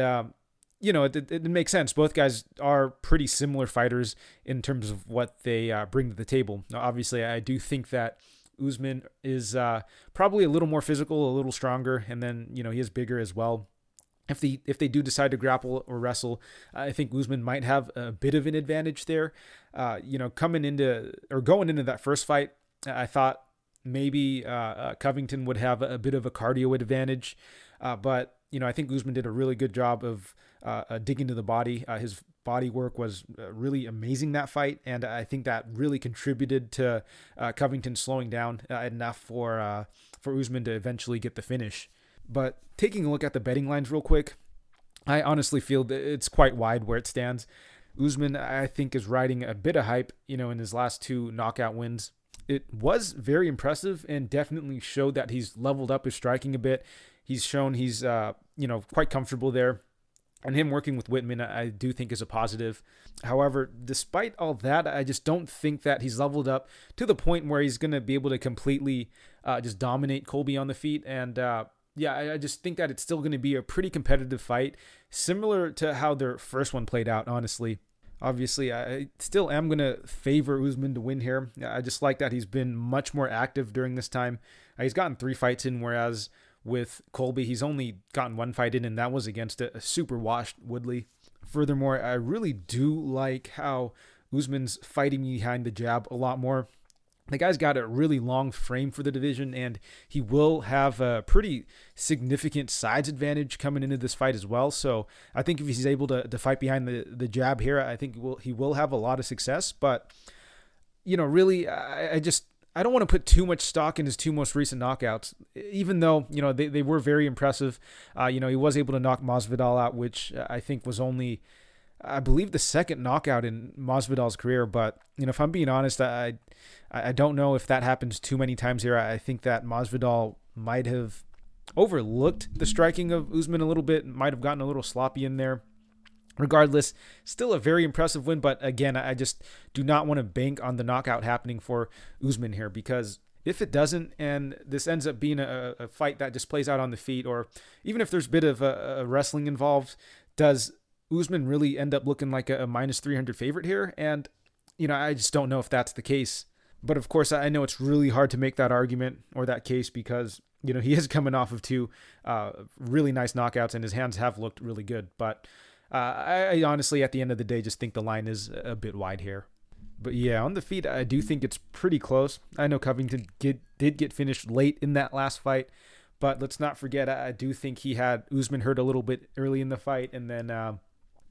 it makes sense. Both guys are pretty similar fighters in terms of what they bring to the table. Now, obviously, I do think that Usman is probably a little more physical, a little stronger, and then, he is bigger as well. If they do decide to grapple or wrestle, I think Usman might have a bit of an advantage there. Going into that first fight, I thought maybe Covington would have a bit of a cardio advantage, but I think Usman did a really good job of digging to the body. His body work was really amazing that fight, and I think that really contributed to Covington slowing down enough for Usman to eventually get the finish. But taking a look at the betting lines real quick, I honestly feel that it's quite wide where it stands. Usman, I think, is riding a bit of hype, in his last 2 knockout wins. It was very impressive and definitely showed that he's leveled up his striking a bit. He's shown he's, quite comfortable there. And him working with Whitman, I do think is a positive. However, despite all that, I just don't think that he's leveled up to the point where he's going to be able to completely just dominate Colby on the feet. And I just think that it's still going to be a pretty competitive fight, similar to how their first one played out, honestly. Obviously, I still am going to favor Usman to win here. I just like that he's been much more active during this time. He's gotten 3 fights in, whereas with Colby, he's only gotten 1 fight in, and that was against a super washed Woodley. Furthermore, I really do like how Usman's fighting behind the jab a lot more. The guy's got a really long frame for the division, and he will have a pretty significant size advantage coming into this fight as well. So I think if he's able to fight behind the jab here, I think he will have a lot of success. But, really, I don't want to put too much stock in his 2 most recent knockouts, even though, they were very impressive. He was able to knock Masvidal out, which I think was only, I believe, the second knockout in Masvidal's career. But, if I'm being honest, I don't know if that happens too many times here. I think that Masvidal might have overlooked the striking of Usman a little bit, might have gotten a little sloppy in there. Regardless, still a very impressive win, but again, I just do not want to bank on the knockout happening for Usman here, because if it doesn't, and this ends up being a fight that just plays out on the feet, or even if there's a bit of a wrestling involved, does Usman really end up looking like a minus 300 favorite here? And, I just don't know if that's the case. But of course, I know it's really hard to make that argument or that case because, he is coming off of 2 really nice knockouts, and his hands have looked really good. But I honestly, at the end of the day, just think the line is a bit wide here. But yeah, on the feet, I do think it's pretty close. I know Covington did get finished late in that last fight, but let's not forget, I do think he had Usman hurt a little bit early in the fight, and then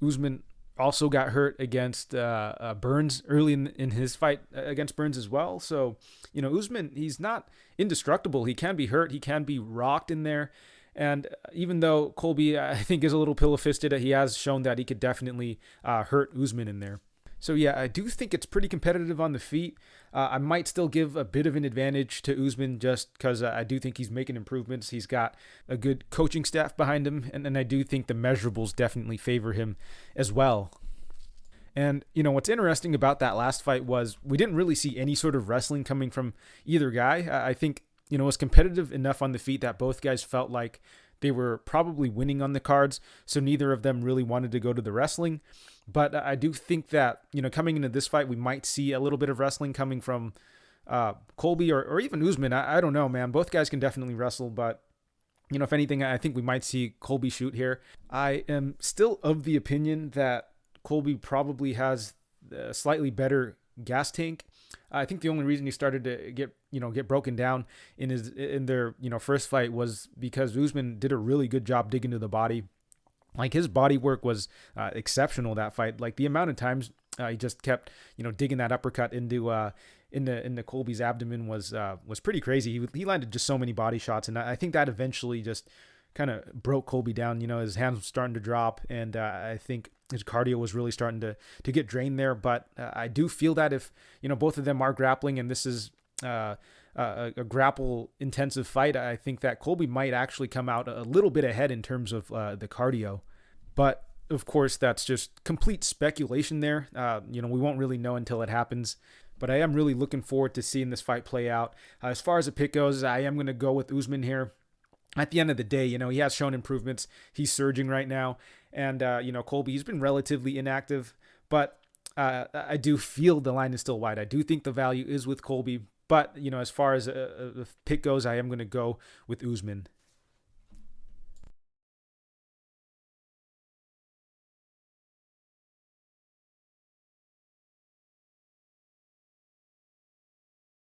Usman also got hurt against Burns early in his fight against Burns as well. So, Usman, he's not indestructible. He can be hurt. He can be rocked in there. And even though Colby, I think, is a little pillow-fisted, he has shown that he could definitely hurt Usman in there. So, yeah, I do think it's pretty competitive on the feet. I might still give a bit of an advantage to Usman just because I do think he's making improvements. He's got a good coaching staff behind him, and I do think the measurables definitely favor him as well. And, what's interesting about that last fight was we didn't really see any sort of wrestling coming from either guy. I think, it was competitive enough on the feet that both guys felt like they were probably winning on the cards, so neither of them really wanted to go to the wrestling. But I do think that, coming into this fight, we might see a little bit of wrestling coming from Colby or even Usman. I don't know, man. Both guys can definitely wrestle, but, if anything, I think we might see Colby shoot here. I am still of the opinion that Colby probably has a slightly better gas tank. I think the only reason he started to get broken down in their first fight was because Usman did a really good job digging to the body. Like, his body work was exceptional that fight. Like, the amount of times he just kept digging that uppercut into Colby's abdomen was pretty crazy. He landed just so many body shots, and I think that eventually just kind of broke Colby down. His hands were starting to drop, and I think his cardio was really starting to get drained there. But I do feel that if both of them are grappling, and this is a grapple intensive fight, I think that Colby might actually come out a little bit ahead in terms of the cardio. But of course, that's just complete speculation there. We won't really know until it happens. But I am really looking forward to seeing this fight play out. As far as the pick goes, I am going to go with Usman here. At the end of the day, he has shown improvements. He's surging right now. And, Colby, he's been relatively inactive. But I do feel the line is still wide. I do think the value is with Colby. But, as far as the pick goes, I am going to go with Usman.